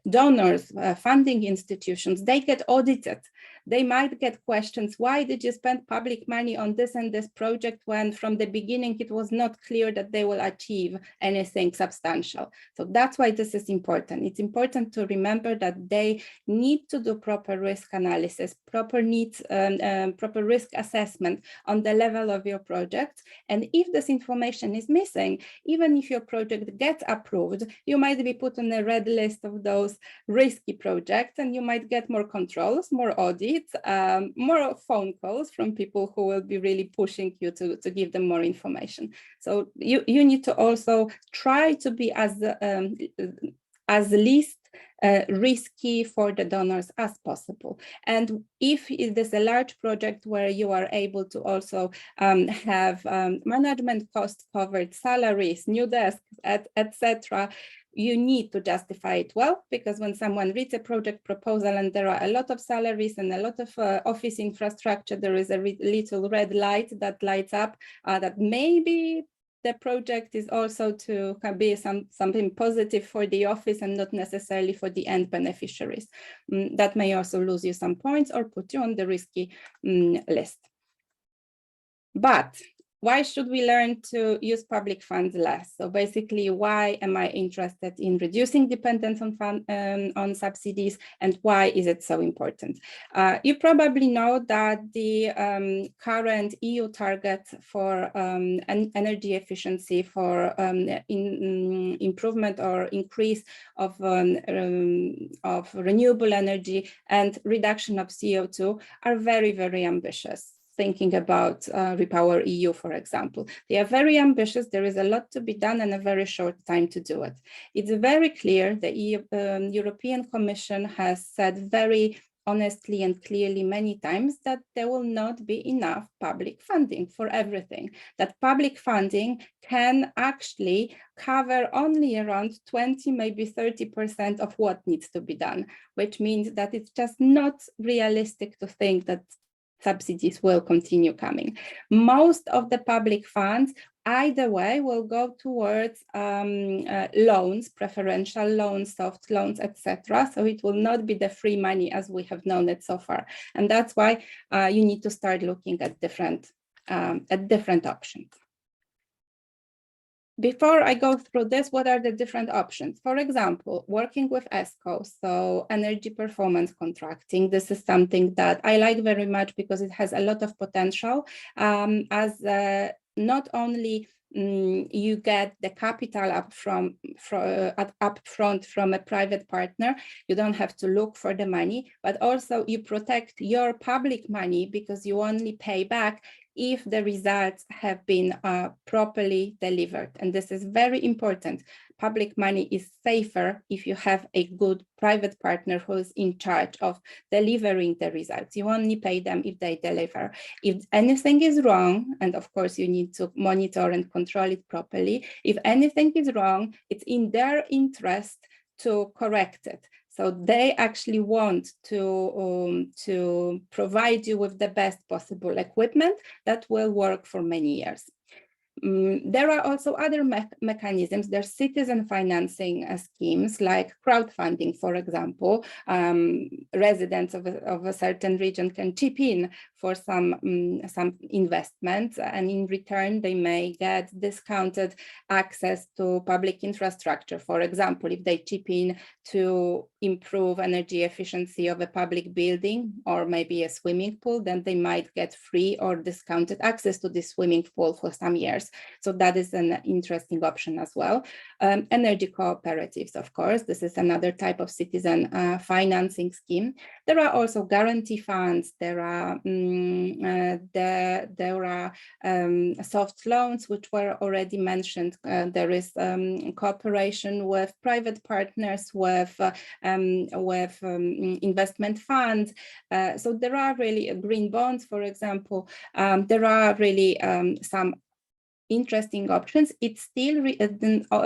donors, funding institutions, they get audited. They might get questions, why did you spend public money on this and this project when from the beginning it was not clear that they will achieve anything substantial? So that's why this is important. It's important to remember that they need to do proper risk analysis, proper risk assessment on the level of your project. And if this information is missing, even if your project gets approved, you might be put on a red list of those risky projects, and you might get more controls, more audits, more phone calls from people who will be really pushing you to give them more information. So you need to also try to be as least risky for the donors as possible. And if it is a large project where you are able to also have management costs covered, salaries, new desks, etc., you need to justify it well, because when someone reads a project proposal and there are a lot of salaries and a lot of office infrastructure, there is a little red light that lights up that maybe the project is also to be something positive for the office and not necessarily for the end beneficiaries. That may also lose you some points or put you on the risky list. But why should we learn to use public funds less? So basically, why am I interested in reducing dependence on subsidies, and why is it so important? You probably know that the current EU target for energy efficiency, for improvement or increase of renewable energy and reduction of CO2 are very, very ambitious. Thinking about Repower EU, for example. They are very ambitious. There is a lot to be done in a very short time to do it. It's very clear the European Commission has said very honestly and clearly many times that there will not be enough public funding for everything, that public funding can actually cover only around 20, maybe 30% of what needs to be done, which means that it's just not realistic to think that subsidies will continue coming. Most of the public funds, either way, will go towards loans, preferential loans, soft loans, etc. So it will not be the free money as we have known it so far. And that's why you need to start looking at different options. Before I go through this, what are the different options? For example, working with ESCO, so energy performance contracting. This is something that I like very much because it has a lot of potential, as not only you get the capital upfront from a private partner, you don't have to look for the money, but also you protect your public money because you only pay back if the results have been properly delivered. And this is very important. public money is safer if you have a good private partner who is in charge of delivering the results. You only pay them if they deliver. If anything is wrong, and of course you need to monitor and control it properly, if anything is wrong, it's in their interest to correct it. So they actually want to provide you with the best possible equipment that will work for many years. There are also other mechanisms. There's citizen financing schemes like crowdfunding, for example. Residents of a certain region can chip in for some investments, and in return they may get discounted access to public infrastructure. For example, if they chip in to improve energy efficiency of a public building or maybe a swimming pool, then they might get free or discounted access to this swimming pool for some years. So that is an interesting option as well. Energy cooperatives, of course, this is another type of citizen financing scheme. There are also guarantee funds. There are soft loans, which were already mentioned. There is cooperation with private partners, with investment funds. So there are really green bonds, for example. There are really some interesting options. It still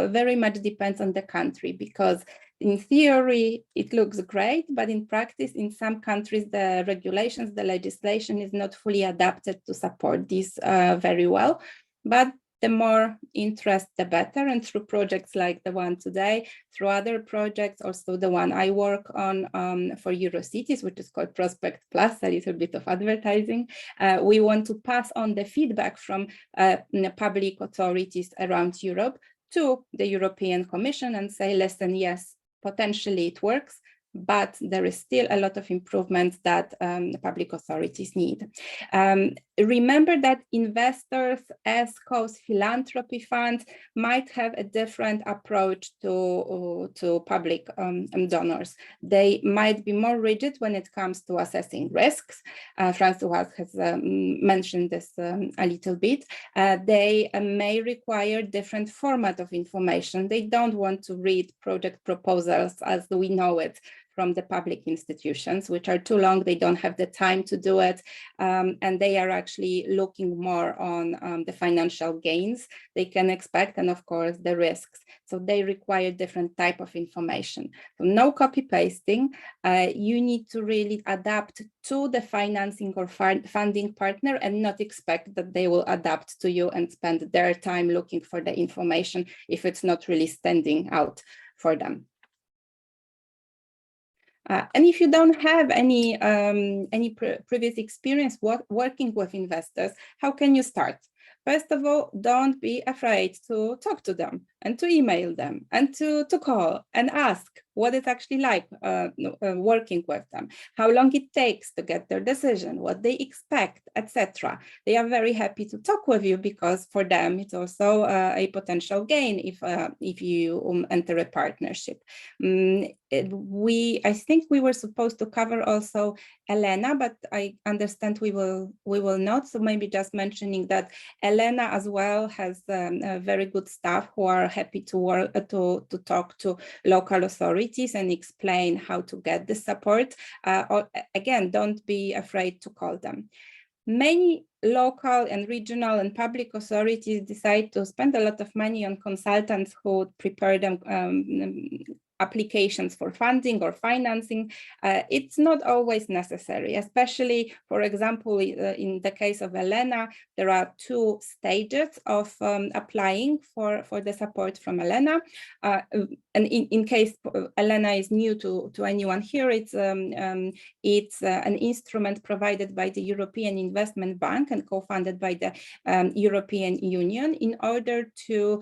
very much depends on the country, because in theory it looks great, but in practice in some countries the regulations, the legislation is not fully adapted to support this very well. But the more interest, the better. And through projects like the one today, through other projects, also the one I work on for Eurocities, which is called Prospect Plus, a little bit of advertising. We want to pass on the feedback from public authorities around Europe to the European Commission and say, listen, yes, potentially it works, but there is still a lot of improvements that public authorities need. Remember that investors, ESCOs, philanthropy funds might have a different approach to public donors. They might be more rigid when it comes to assessing risks. Francois has mentioned this a little bit. They may require different format of information. They don't want to read project proposals as we know it from the public institutions, which are too long. They don't have the time to do it. And they are actually looking more on the financial gains they can expect, and of course the risks. So they require different type of information. So no copy pasting. You need to really adapt to the financing or funding partner and not expect that they will adapt to you and spend their time looking for the information if it's not really standing out for them. And if you don't have any previous experience working with investors, how can you start? First of all, don't be afraid to talk to them and to email them and to call and ask what it's actually like working with them, how long it takes to get their decision, what they expect, etc. They are very happy to talk with you because for them it's also a potential gain if you enter a partnership. I think we were supposed to cover also Elena, but I understand we will not. So maybe just mentioning that Elena as well has very good staff who are happy to work to talk to local authorities and explain how to get the support. Or again, don't be afraid to call them. Many local and regional and public authorities decide to spend a lot of money on consultants who prepare them applications for funding or financing. It's not always necessary, especially, for example, in the case of Elena, there are 2 stages of applying for the support from Elena. And in case Elena is new to anyone here, it's an instrument provided by the European Investment Bank and co-funded by the European Union in order to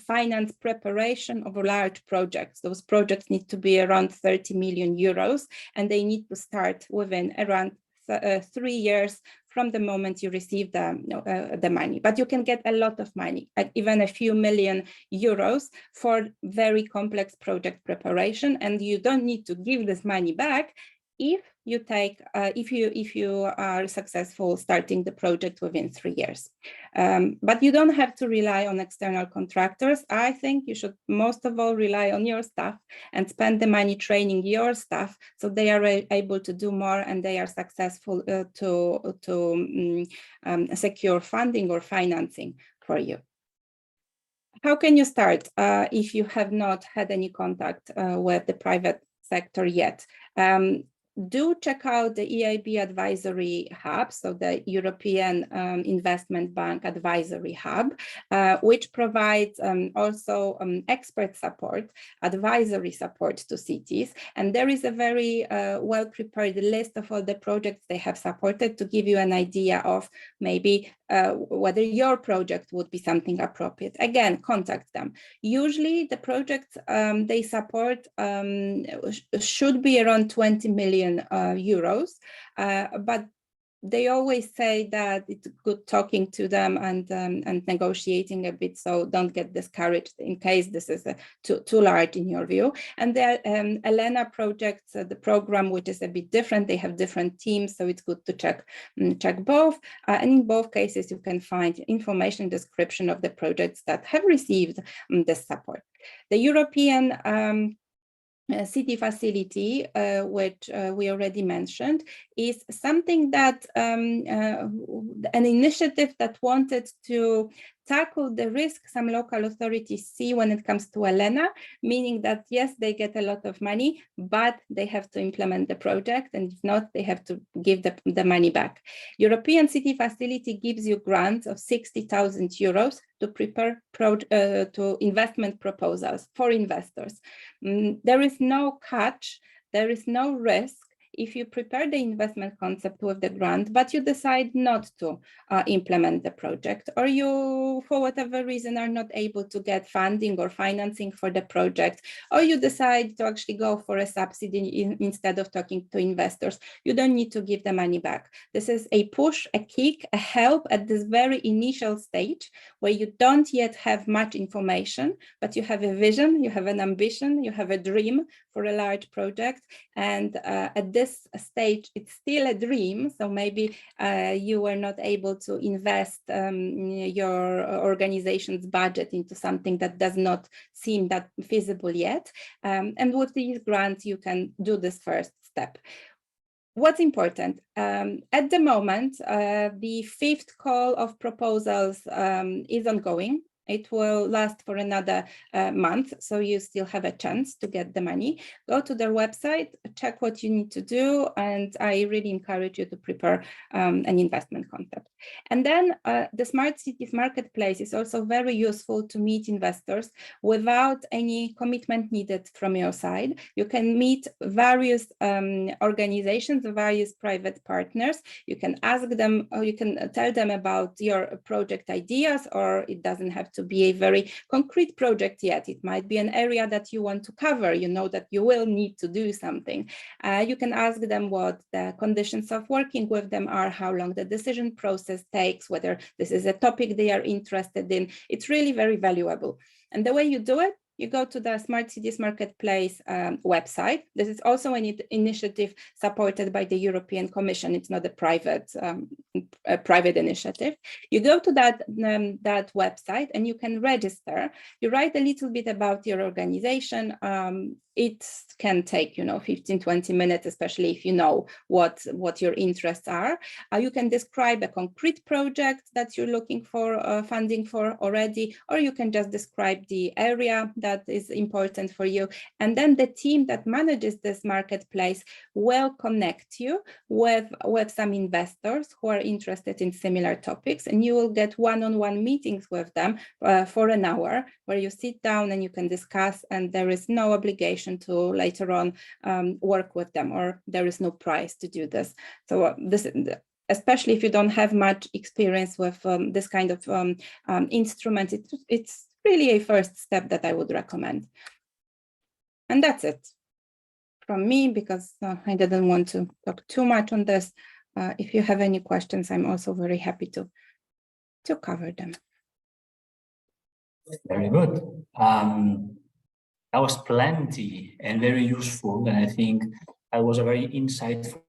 finance preparation of large projects. Those projects need to be around 30 million euros, and they need to start within around 3 years from the moment you receive the money. But you can get a lot of money, even a few million euros for very complex project preparation, and you don't need to give this money back if you are successful starting the project within 3 years. But you don't have to rely on external contractors. I think you should most of all rely on your staff and spend the money training your staff so they are able to do more and they are successful to secure funding or financing for you. How can you start if you have not had any contact with the private sector yet? Do check out the EIB Advisory Hub, so the European Investment Bank Advisory Hub, which provides also expert support, advisory support to cities. And there is a very well-prepared list of all the projects they have supported to give you an idea of maybe whether your project would be something appropriate. Again, contact them. Usually the projects they support should be around 20 million euros, but they always say that it's good talking to them and negotiating a bit, so don't get discouraged in case this is too large in your view. And the ELENA projects, the program, which is a bit different, they have different teams, so it's good to check both. And in both cases, you can find information description of the projects that have received this support. The European city facility, which we already mentioned, is something that an initiative that wanted to tackle the risk some local authorities see when it comes to ELENA, meaning that yes, they get a lot of money, but they have to implement the project, and if not, they have to give the money back. European City Facility gives you grants of 60,000 euros to prepare to investment proposals for investors. There is no catch, there is no risk if you prepare the investment concept with the grant, but you decide not to implement the project, or you, for whatever reason, are not able to get funding or financing for the project, or you decide to actually go for a subsidy instead of talking to investors, you don't need to give the money back. This is a push, a kick, a help at this very initial stage where you don't yet have much information, but you have a vision, you have an ambition, you have a dream for a large project. And at this stage, it's still a dream. So maybe you were not able to invest your organization's budget into something that does not seem that feasible yet. And with these grants, you can do this first step. What's important, at the moment, the 5th call of proposals is ongoing. It will last for another month, so you still have a chance to get the money. Go to their website, check what you need to do, and I really encourage you to prepare an investment concept. And then the Smart Cities Marketplace is also very useful to meet investors without any commitment needed from your side. You can meet various organizations, various private partners. You can ask them, or you can tell them about your project ideas, or it doesn't have to be a very concrete project yet. It might be an area that you want to cover. You know that you will need to do something. You can ask them what the conditions of working with them are, how long the decision process takes, whether this is a topic they are interested in. It's really very valuable. And the way you do it, you go to the Smart Cities Marketplace website. This is also an initiative supported by the European Commission. It's not a private initiative. You go to that website and you can register. You write a little bit about your organization. It can take, 15, 20 minutes, especially if you know what your interests are. You can describe a concrete project that you're looking for funding for already, or you can just describe the area that is important for you. And then the team that manages this marketplace will connect you with some investors who are interested in similar topics, and you will get one-on-one meetings with them for an hour where you sit down and you can discuss, and there is no obligation to later on work with them, or there is no price to do this. So especially if you don't have much experience with this kind of instrument, it's really a first step that I would recommend. And that's it from me, because I didn't want to talk too much on this. If you have any questions, I'm also very happy to cover them. Very good. That was plenty and very useful, and I think It was a very insightful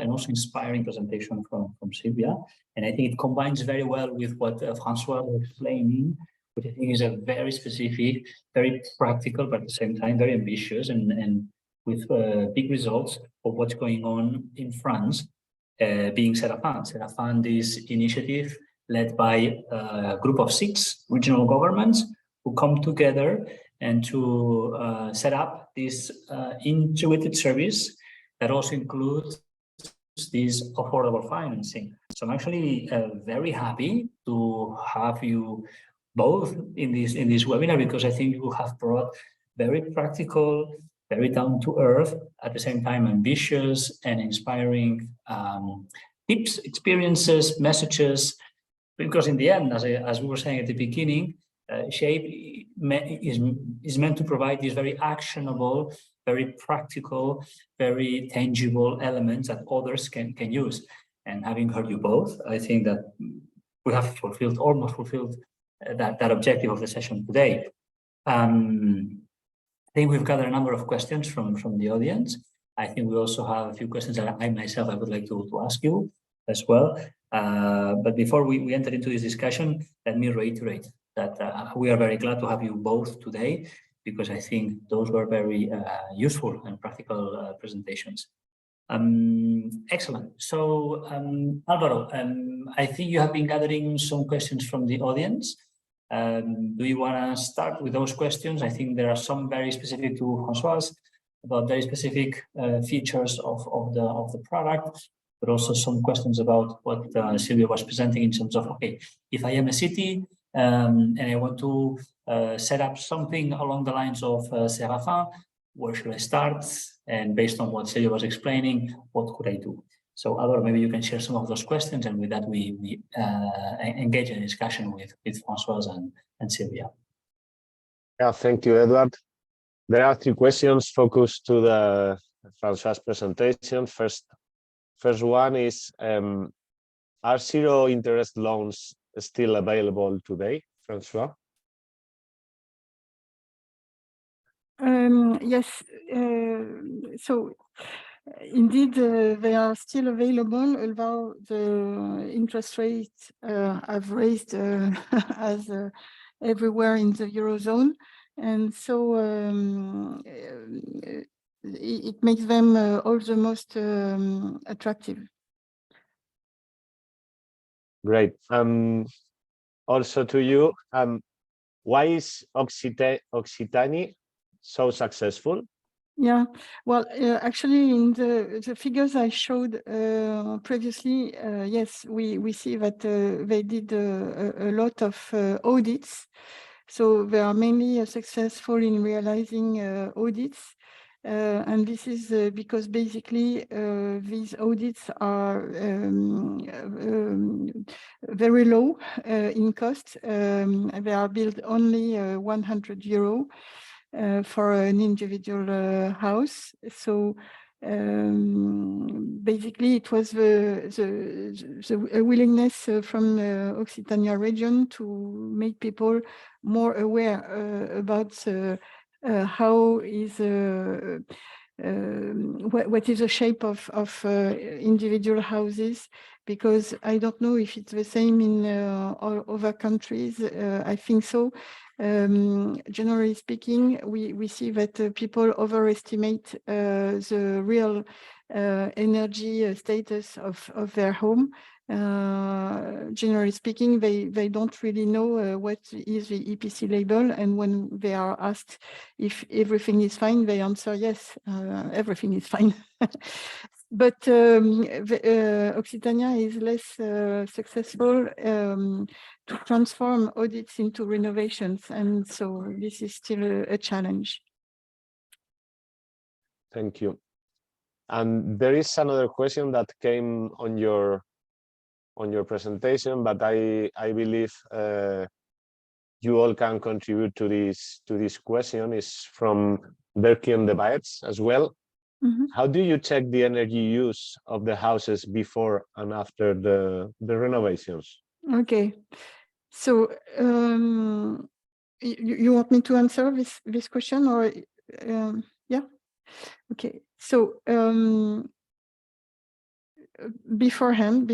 and also inspiring presentation from Sylvia. And I think it combines very well with what Francois was explaining, which I think is a very specific, very practical, but at the same time, very ambitious and with big results of what's going on in France, being Serafin. Serafin is initiative led by a group of 6 regional governments who come together and to set up this integrated service that also includes this affordable financing. So I'm actually very happy to have you both in this webinar, because I think you have brought very practical, very down to earth, at the same time ambitious and inspiring tips, experiences, messages. Because in the end, as we were saying at the beginning, SHAPE is meant to provide these very actionable, very practical, very tangible elements that others can use. And having heard you both, I think that we have almost fulfilled that objective of the session today. I think we've gathered a number of questions from the audience. I think we also have a few questions that I myself would like to ask you as well. But before we enter into this discussion, let me reiterate that we are very glad to have you both today, because I think those were very useful and practical presentations. Excellent. So Alvaro, I think you have been gathering some questions from the audience. Do you want to start with those questions? I think there are some very specific to Francois about very specific features of the product, but also some questions about what Sylvia was presenting in terms of, okay, if I am a city and I want to set up something along the lines of Serafin, where should I start? And based on what Sylvia was explaining, what could I do? So Alvaro, maybe you can share some of those questions, and with that we engage in a discussion with Francois and Sylvia. Yeah, thank you, Edward. There are 3 questions focused to the Francois' presentation. First one is, are zero interest loans still available today, Francois? Yes, so indeed they are still available, although the interest rates have raised as everywhere in the Eurozone. And so it makes them all the most attractive. Great. Also to you, why is Occitanie so successful? Yeah, well, actually, in the figures I showed previously, yes, we see that they did a lot of audits. So they are mainly successful in realizing audits. And this is because basically these audits are very low in cost. They are billed only €100 for an individual house. So basically it was the willingness from the Occitania region to make people more aware about how is what is the shape of individual houses, because I don't know if it's the same in all other countries. I think so. Generally speaking, we see that people overestimate the real energy status of their home. Generally speaking, they don't really know what is the EPC label, and when they are asked if everything is fine, they answer yes, everything is fine. But Occitania is less successful to transform audits into renovations, and so this is still a challenge. Thank you. And there is another question that came on your presentation, but I believe you all can contribute to this question. Is from Berkien de Baets as well. Mm-hmm. How do you check the energy use of the houses before and after the renovations? Okay, so you want me to answer this question, or yeah? Okay, So beforehand,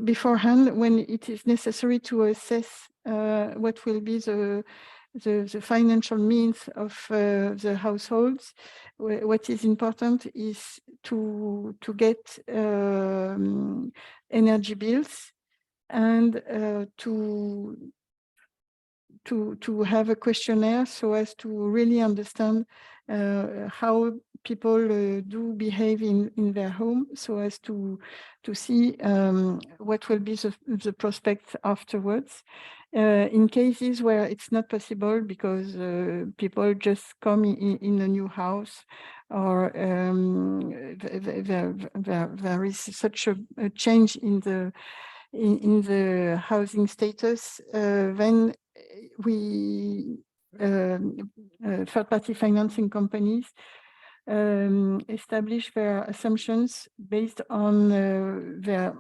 beforehand, when it is necessary to assess what will be the financial means of the households, what is important is to get energy bills and to have a questionnaire so as to really understand how people do behave in their home, so as to see what will be the prospects afterwards. In cases where it's not possible because people just come in a new house, or there is such a change in the housing status, then we third-party financing companies establish their assumptions based on their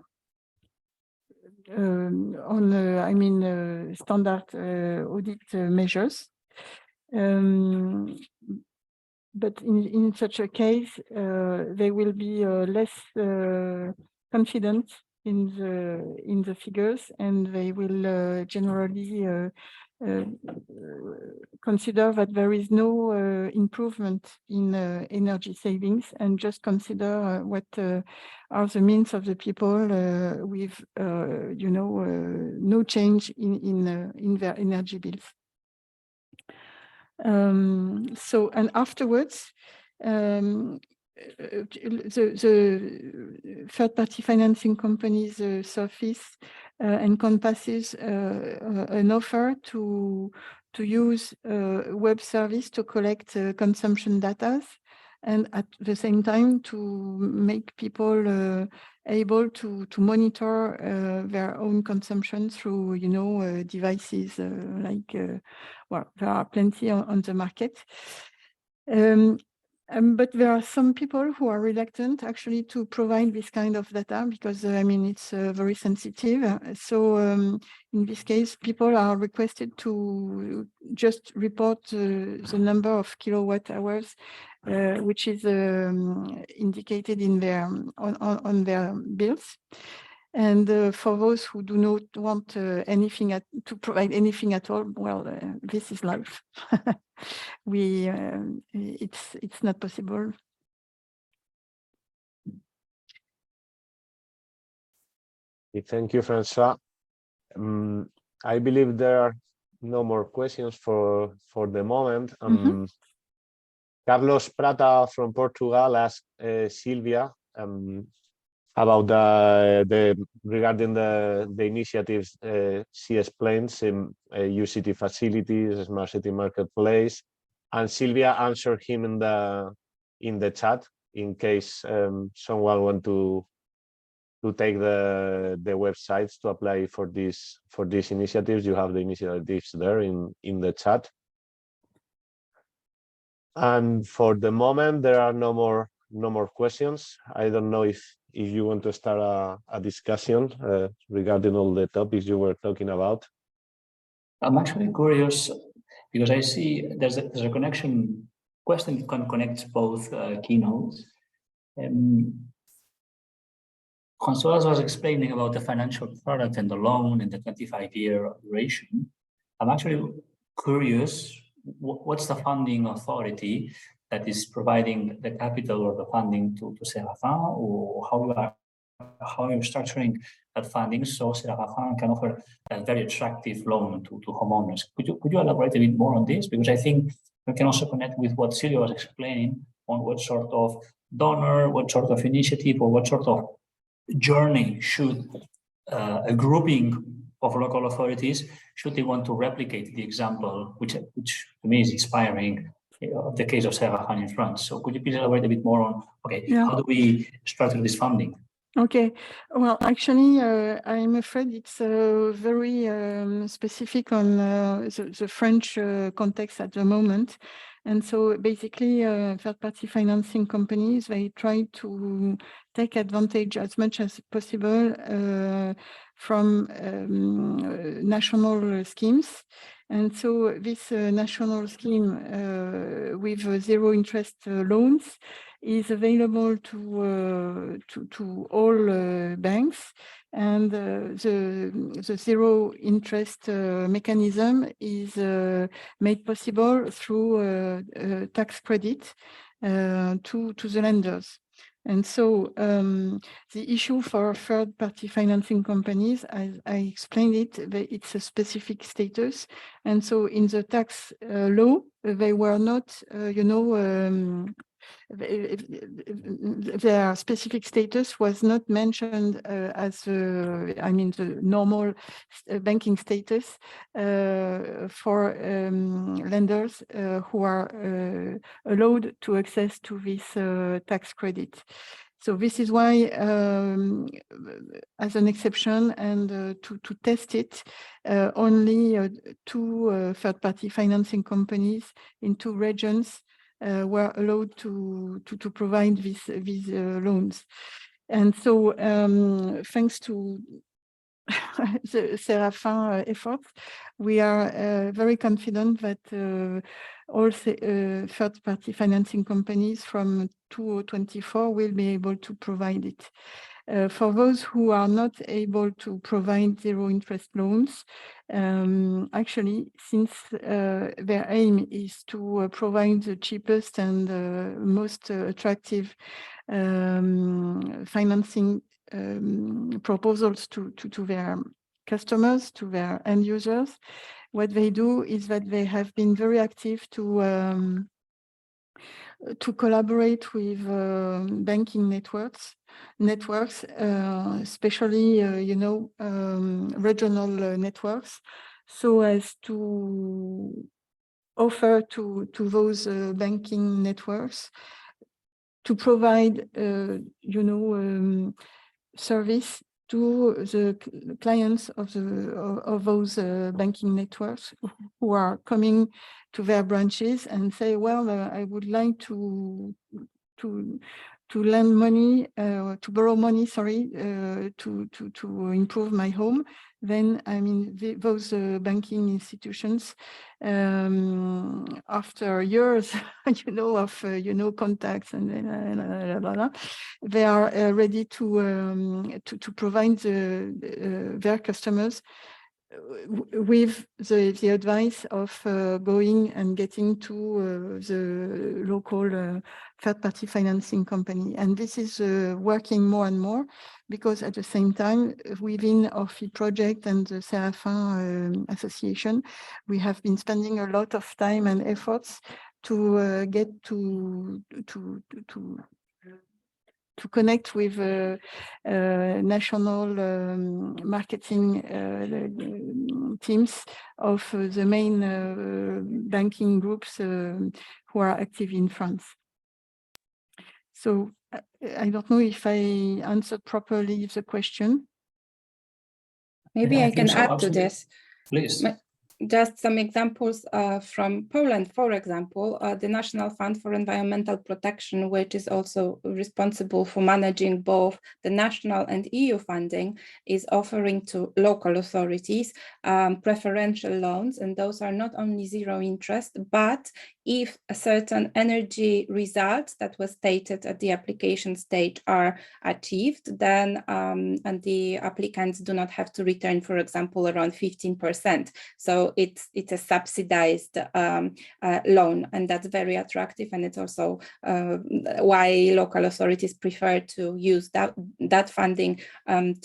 standard audit measures. But in such a case, they will be less confident in the figures, and they will generally consider that there is no improvement in energy savings, and just consider what are the means of the people with no change in their energy bills. And afterwards, the third-party financing company's service encompasses an offer to use a web service to collect consumption data, and at the same time to make people able to monitor their own consumption through devices like well, there are plenty on the market. But there are some people who are reluctant actually to provide this kind of data because it's very sensitive. So in this case, people are requested to just report the number of kilowatt hours which is indicated in their on their bills. And for those who do not want to provide anything at all, well, this is life. It's not possible. Thank you, Francois. I believe there are no more questions for the moment. Carlos Prata from Portugal asked Silvia about regarding the initiatives she explains in UCT facilities, Smart City Marketplace, and Silvia answered him in the chat in case someone want to take the websites to apply for these initiatives. You have the initiatives there in the chat. And for the moment, there are no more questions. I don't know if you want to start a discussion regarding all the topics you were talking about. I'm actually curious because I see there's a question connects both keynotes. Consuelas was explaining about the financial product and the loan and the 25-year duration. I'm actually curious, what's the funding authority that is providing the capital or the funding to Serafin, or how you're structuring that funding so Serafin can offer a very attractive loan to homeowners? Could you elaborate a bit more on this? Because I think we can also connect with what Silvia was explaining on what sort of donor, what sort of initiative, or what sort of journey should a grouping of local authorities, should they want to replicate the example, which to me is inspiring, the case of Serafin in France. So could you please elaborate a bit more on, how do we structure this funding? Okay, well, actually, I'm afraid it's very specific on the French context at the moment. And so basically, third-party financing companies, they try to take advantage as much as possible from national schemes. And so this national scheme with zero interest loans is available to all banks, and the zero interest mechanism is made possible through tax credit to the lenders. And so the issue for third-party financing companies, as I explained it, it's a specific status. And so in the tax law, they were not, their specific status was not mentioned as, the normal banking status for lenders who are allowed to access to this tax credit. So this is why, as an exception and to test it, only 2 third-party financing companies in 2 regions were allowed to provide these loans. And so thanks to the Séraphin efforts, we are very confident that all third-party financing companies from 2024 will be able to provide it. For those who are not able to provide zero interest loans, actually, since their aim is to provide the cheapest and most attractive financing proposals to their customers, to their end users, what they do is that they have been very active to collaborate with banking networks, especially regional networks, so as to offer to those banking networks to provide service to the clients of those banking networks who are coming to their branches and say, well, I would like to lend money, to borrow money, to improve my home. Then, those banking institutions, after years, of contacts and they are ready to provide their customers with the advice of going and getting to the local third-party financing company. And this is working more and more, because at the same time, within OFI project and the Séraphin Association, we have been spending a lot of time and efforts to get to connect with national marketing teams of the main banking groups who are active in France. So I don't know if I answered properly the question. Maybe Yeah, I can so, add absolutely. to this. Please. Just some examples from Poland, for example, the National Fund for Environmental Protection, which is also responsible for managing both the national and EU funding, is offering to local authorities preferential loans. And those are not only zero interest, but if a certain energy results that was stated at the application stage are achieved, then and the applicants do not have to return, for example, around 15%. So it's a subsidized loan, and that's very attractive. And it's also why local authorities prefer to use that funding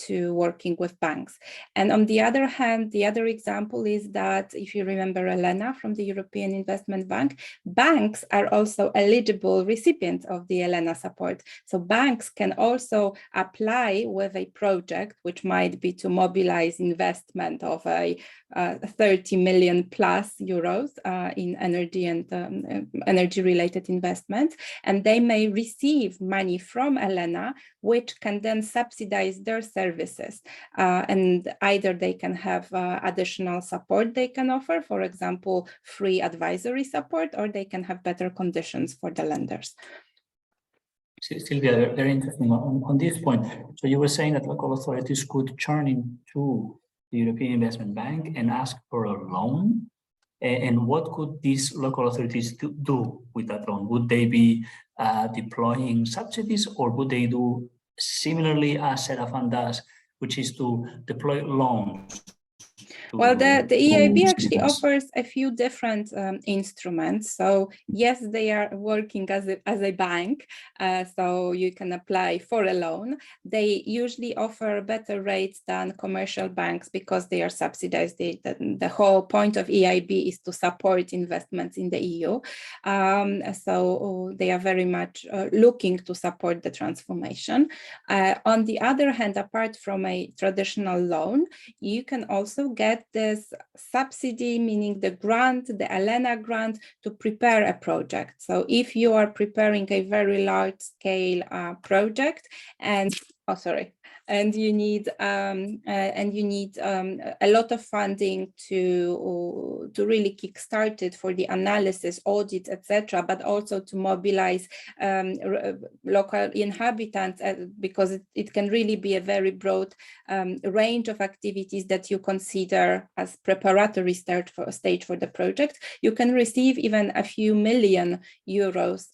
to working with banks. And on the other hand, the other example is that if you remember Elena from the European Investment Bank, banks are also eligible recipients of the Elena support. So banks can also apply with a project, which might be to mobilize investment of a 30 million plus euros in energy and energy related investments. And they may receive money from Elena, which can then subsidize their services. And either they can have additional support they can offer, for example, free advisory support, or they can have better conditions for the lenders. Sylvia, very interesting on this point. So you were saying that local authorities could turn into the European Investment Bank and ask for a loan. And what could these local authorities do with that loan? Would they be deploying subsidies, or would they do similarly as Serafan does, which is to deploy loans? Well, the EIB actually business? offers a few different instruments. So yes, they are working as a bank, so you can apply for a loan. They usually offer better rates than commercial banks because they are subsidized. The whole point of EIB is to support investments in the EU. So they are very much looking to support the transformation. On the other hand, apart from a traditional loan, you can also get this subsidy, meaning the grant, the ELENA grant, to prepare a project. So if you are preparing a very large scale project and you need a lot of funding to really kickstart it for the analysis, audit, etc., but also to mobilize local inhabitants, because it can really be a very broad range of activities that you consider as preparatory stage for the project. You can receive even a few million euros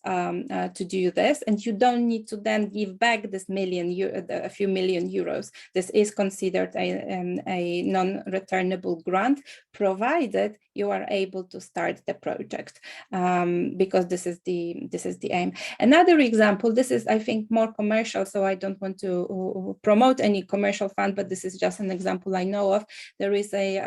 to do this, and you don't need to then give back this a few million euros. This is considered a non-returnable grant, provided you are able to start the project, because this is the aim. Another example, this is, I think, more commercial, so I don't want to promote any commercial fund, but this is just an example I know of. There is a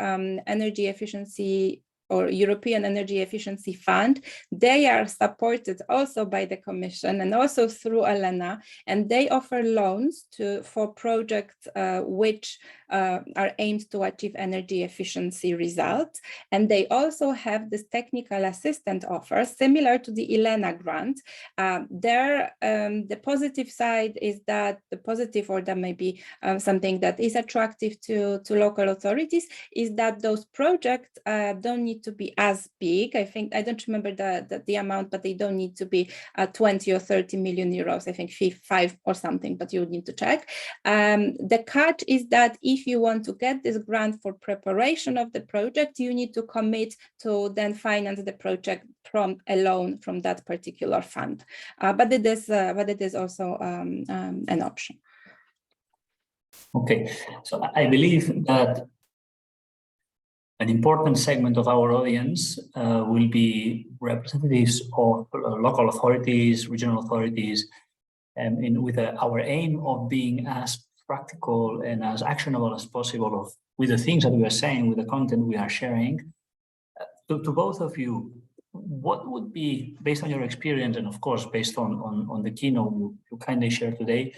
energy efficiency or European Energy Efficiency Fund. They are supported also by the Commission and also through ELENA, and they offer loans for projects which are aimed to achieve energy efficiency results. And they also have this technical assistant offer, similar to the ELENA grant. The positive side is that or that may be something that is attractive to local authorities, is that those projects don't need to be as big. I don't remember the amount, but they don't need to be 20 or 30 million euros. I think 5 or something, but you would need to check. The catch is that if you want to get this grant for preparation of the project, you need to commit to then finance the project from a loan from that particular fund. But it is also an option. Okay, so I believe that an important segment of our audience will be representatives of local authorities, regional authorities, and with our aim of being as practical and as actionable as possible with the things that we are saying, with the content we are sharing. To both of you, what would be, based on your experience, and of course, based on the keynote you kindly shared today,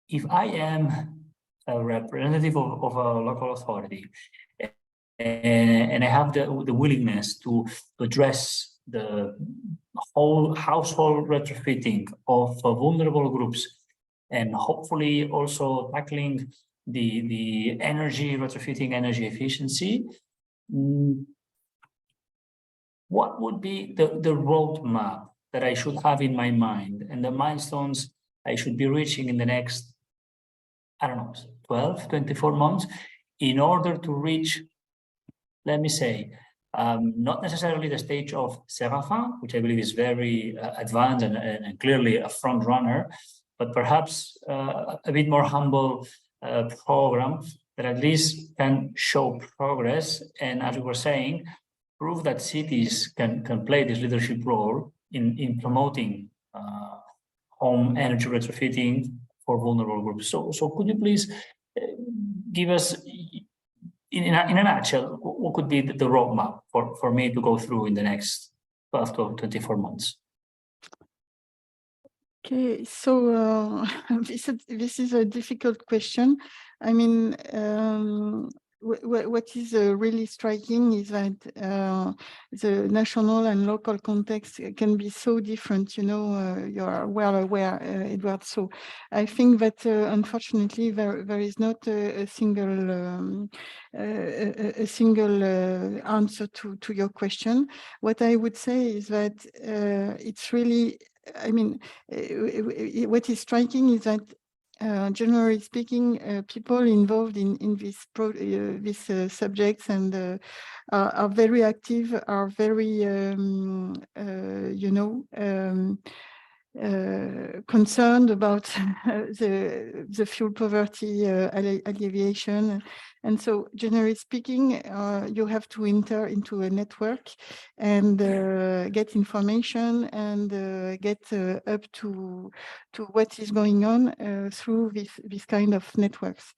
if I am a representative of a local authority and I have the willingness to address the whole household retrofitting of vulnerable groups, and hopefully also tackling the energy retrofitting, energy efficiency, what would be the roadmap that I should have in my mind and the milestones I should be reaching in the next, I don't know, 12, 24 months in order to reach, let me say, not necessarily the stage of Serafin, which I believe is very advanced and clearly a front runner, but perhaps a bit more humble program that at least can show progress. And as we were saying, prove that cities can play this leadership role in promoting home energy retrofitting for vulnerable groups. So could you please give us, in a nutshell, what could be the roadmap for me to go through in the next 12 to 24 months? Okay, so this is a difficult question. I mean, what is really striking is that the national and local context can be so different. You know, you are well aware, Edward. So I think that unfortunately there is not a single answer to your question. What I would say is that it's really I mean, what is striking is that generally speaking, people involved in these subjects and are very active, are very, concerned about the fuel poverty alleviation. And so generally speaking, you have to enter into a network and get information and get up to what is going on through this kind of networks.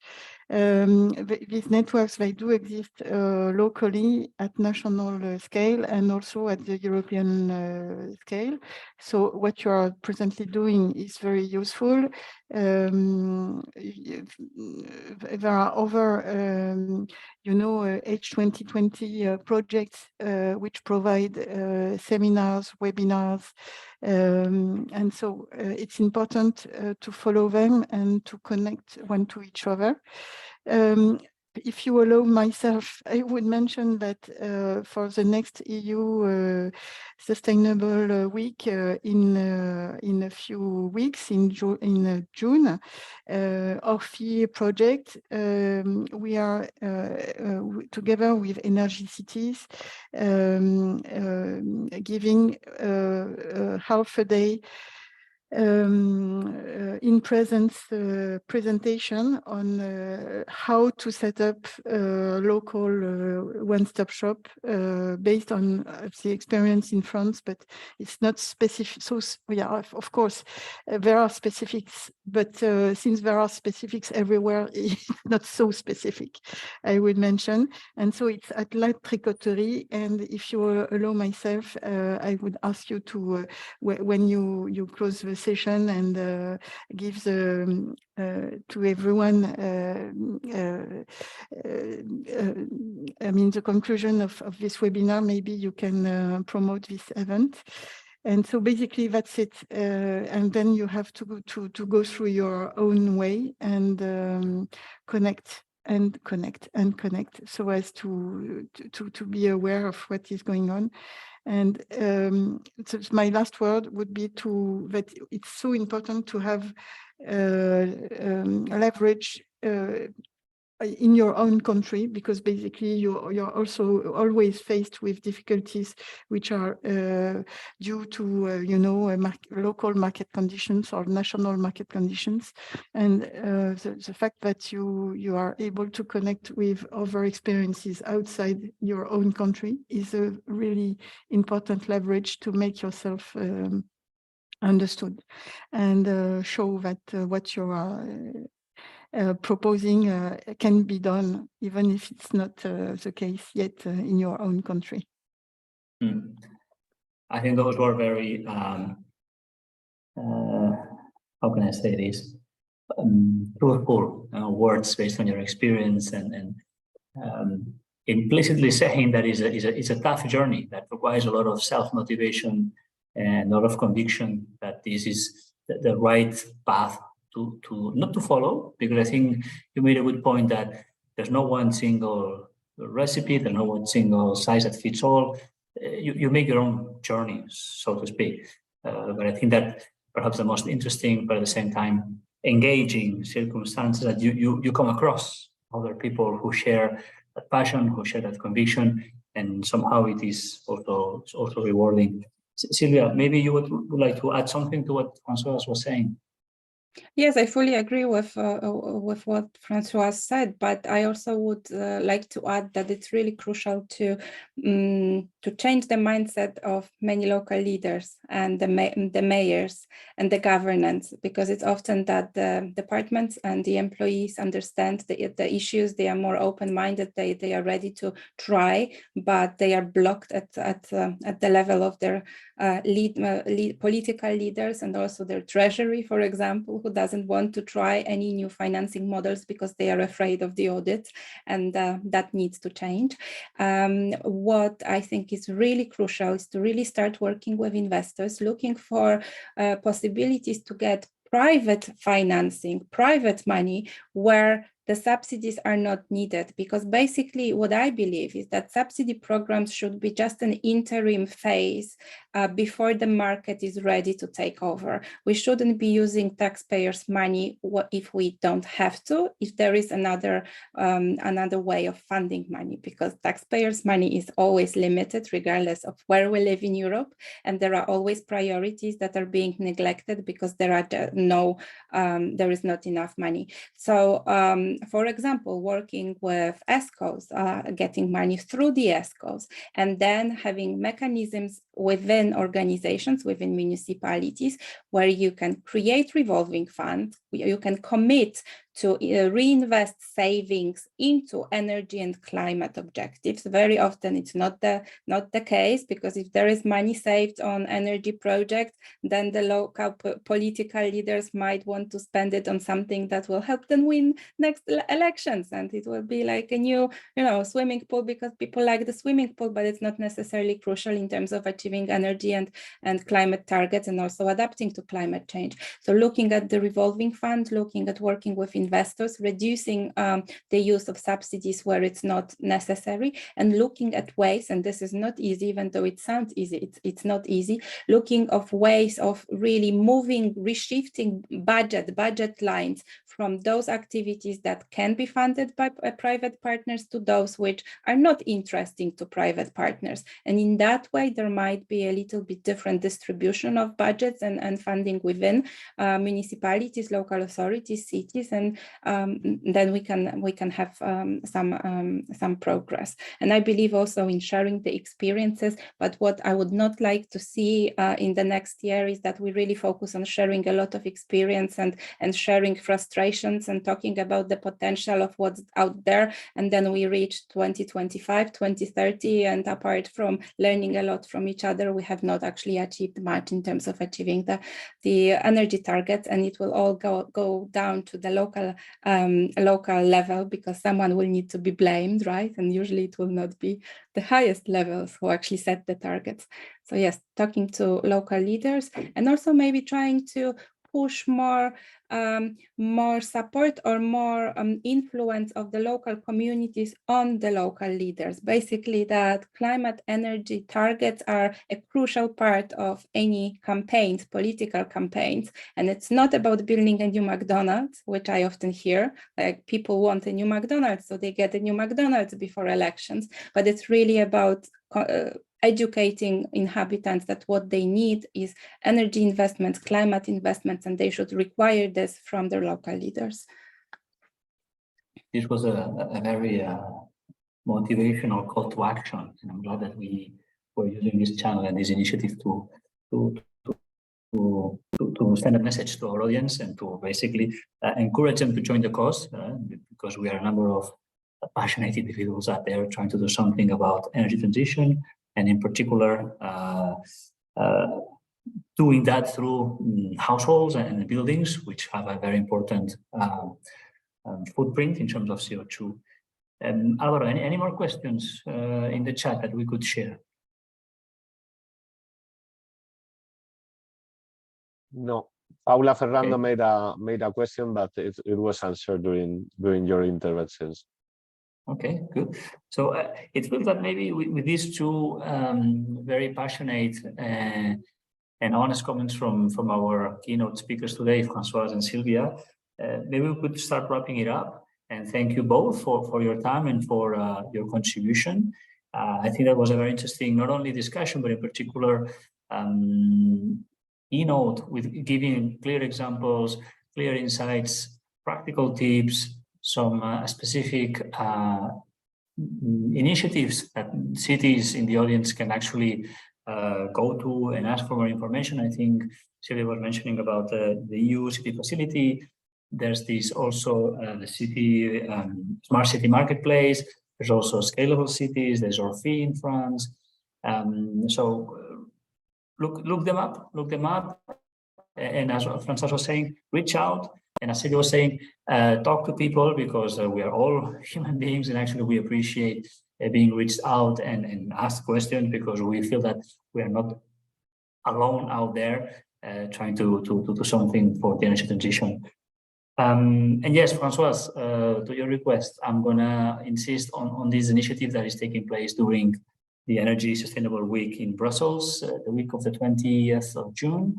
These networks, they do exist locally at national scale and also at the European scale. So what you are presently doing is very useful. There are over, H2020 projects which provide seminars, webinars, and so it's important to follow them and to connect one to each other. If you allow myself, I would mention that for the next EU Sustainable Week in a few weeks, in June, OFI project, we are together with Energy Cities giving half a day in presence presentation on how to set up a local one-stop shop based on the experience in France, but it's not specific. So yeah, of course, there are specifics, but since there are specifics everywhere, it's not so specific, I would mention. And so it's at La Tricoterie, and if you allow myself, I would ask you to, when you close the session and give to everyone, I mean, the conclusion of this webinar, maybe you can promote this event. And so basically that's it. And then you have to go through your own way and connect so as to be aware of what is going on. And so my last word would be that it's so important to have leverage in your own country, because basically you're also always faced with difficulties which are due to local market conditions or national market conditions, and the fact that you are able to connect with other experiences outside your own country is a really important leverage to make yourself understood and show that what you are proposing can be done, even if it's not the case yet in your own country. I think those were very, how can I say this, truthful words based on your experience, and implicitly saying that it's a tough journey that requires a lot of self-motivation and a lot of conviction that this is the right path to not to follow, because I think you made a good point that there's no one single recipe, there's no one single size that fits all. You make your own journey, so to speak. But I think that perhaps the most interesting, but at the same time engaging circumstances that you come across other people who share that passion, who share that conviction, and somehow it is also rewarding. Silvia, maybe you would like to add something to what Françoise was saying. Yes, I fully agree with what Francois said, but I also would like to add that it's really crucial to change the mindset of many local leaders and the mayors and the governance, because it's often that the departments and the employees understand the issues. They are more open-minded. They are ready to try, but they are blocked at the level of their political leaders and also their treasury, for example, who doesn't want to try any new financing models because they are afraid of the audit, and that needs to change. What I think is really crucial is to really start working with investors, looking for possibilities to get private financing, private money, where the subsidies are not needed, because basically what I believe is that subsidy programs should be just an interim phase before the market is ready to take over. We shouldn't be using taxpayers' money if we don't have to, if there is another way of funding money, because taxpayers' money is always limited regardless of where we live in Europe, and there are always priorities that are being neglected because there is not enough money. So for example, working with ESCOs, getting money through the ESCOs, and then having mechanisms within organizations, within municipalities, where you can create revolving funds, you can commit to reinvest savings into energy and climate objectives. Very often it's not the case, because if there is money saved on energy projects, then the local political leaders might want to spend it on something that will help them win next elections, and it will be like a new, swimming pool because people like the swimming pool, but it's not necessarily crucial in terms of achieving energy and climate targets, and also adapting to climate change. So looking at the revolving fund, looking at working with investors, reducing the use of subsidies where it's not necessary, and looking at ways, and this is not easy, even though it sounds easy, it's not easy, looking of ways of really reshifting budget lines from those activities that can be funded by private partners to those which are not interesting to private partners. And in that way, there might be a little bit different distribution of budgets and funding within municipalities, local authorities, cities, and then we can have some progress. And I believe also in sharing the experiences, but what I would not like to see in the next year is that we really focus on sharing a lot of experience and sharing frustrations and talking about the potential of what's out there, and then we reach 2025, 2030, and apart from learning a lot from each other, we have not actually achieved much in terms of achieving the energy targets, and it will all go down to the local level, because someone will need to be blamed, right? And usually it will not be the highest levels who actually set the targets. So yes, talking to local leaders, and also maybe trying to push more support or more influence of the local communities on the local leaders. Basically, that climate energy targets are a crucial part of any campaigns, political campaigns. And it's not about building a new McDonald's, which I often hear, like people want a new McDonald's, so they get a new McDonald's before elections. But it's really about educating inhabitants that what they need is energy investments, climate investments, and they should require this from their local leaders. This was a very motivational call to action, and I'm glad that we were using this channel and this initiative to send a message to our audience and to basically encourage them to join the cause, because we are a number of passionate individuals out there trying to do something about energy transition, and in particular doing that through households and buildings, which have a very important footprint in terms of CO2. Alvaro, any more questions in the chat that we could share? No, Paula Ferrando made a question, but it was answered during your interventions. Okay, good. So it feels that maybe with these two very passionate and honest comments from our keynote speakers today, Françoise and Sylvia, maybe we could start wrapping it up. And thank you both for your time and for your contribution. I think that was a very interesting, not only discussion, but in particular, keynote with giving clear examples, clear insights, practical tips, some specific initiatives that cities in the audience can actually go to and ask for more information. I think Sylvia was mentioning about the EU city facility. There's this also the city smart city marketplace. There's also scalable cities. There's Orphy in France. So look them up. And as François was saying, reach out. And as Sylvia was saying, talk to people, because we are all human beings, and actually we appreciate being reached out and asked questions, because we feel that we are not alone out there trying to do something for the energy transition. And yes, Francoise, to your request, I'm gonna insist on this initiative that is taking place during the Energy Sustainable Week in Brussels, the week of the 20th of June.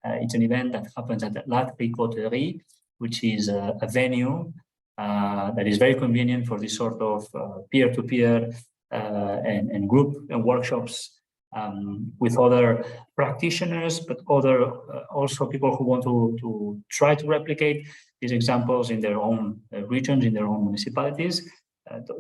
It's an event that happens at La Tricoterie, which is a venue that is very convenient for this sort of peer-to-peer and group and workshops with other practitioners, but other also people who want to try to replicate these examples in their own regions, in their own municipalities.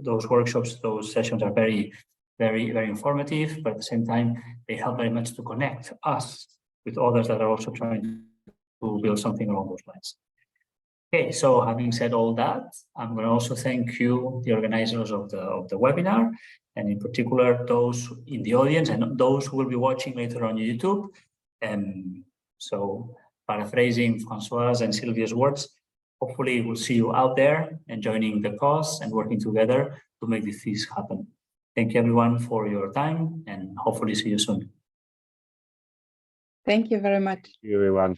Those workshops, those sessions are very, very informative, but at the same time, they help very much to connect us with others that are also trying to build something along those lines. Okay, so having said all that, I'm going to also thank you, the organizers of the webinar, and in particular those in the audience and those who will be watching later on YouTube. So paraphrasing Francoise and Sylvia's words, hopefully we'll see you out there and joining the cause and working together to make this happen. Thank you everyone for your time and hopefully see you soon. Thank you very much. Thank you, everyone.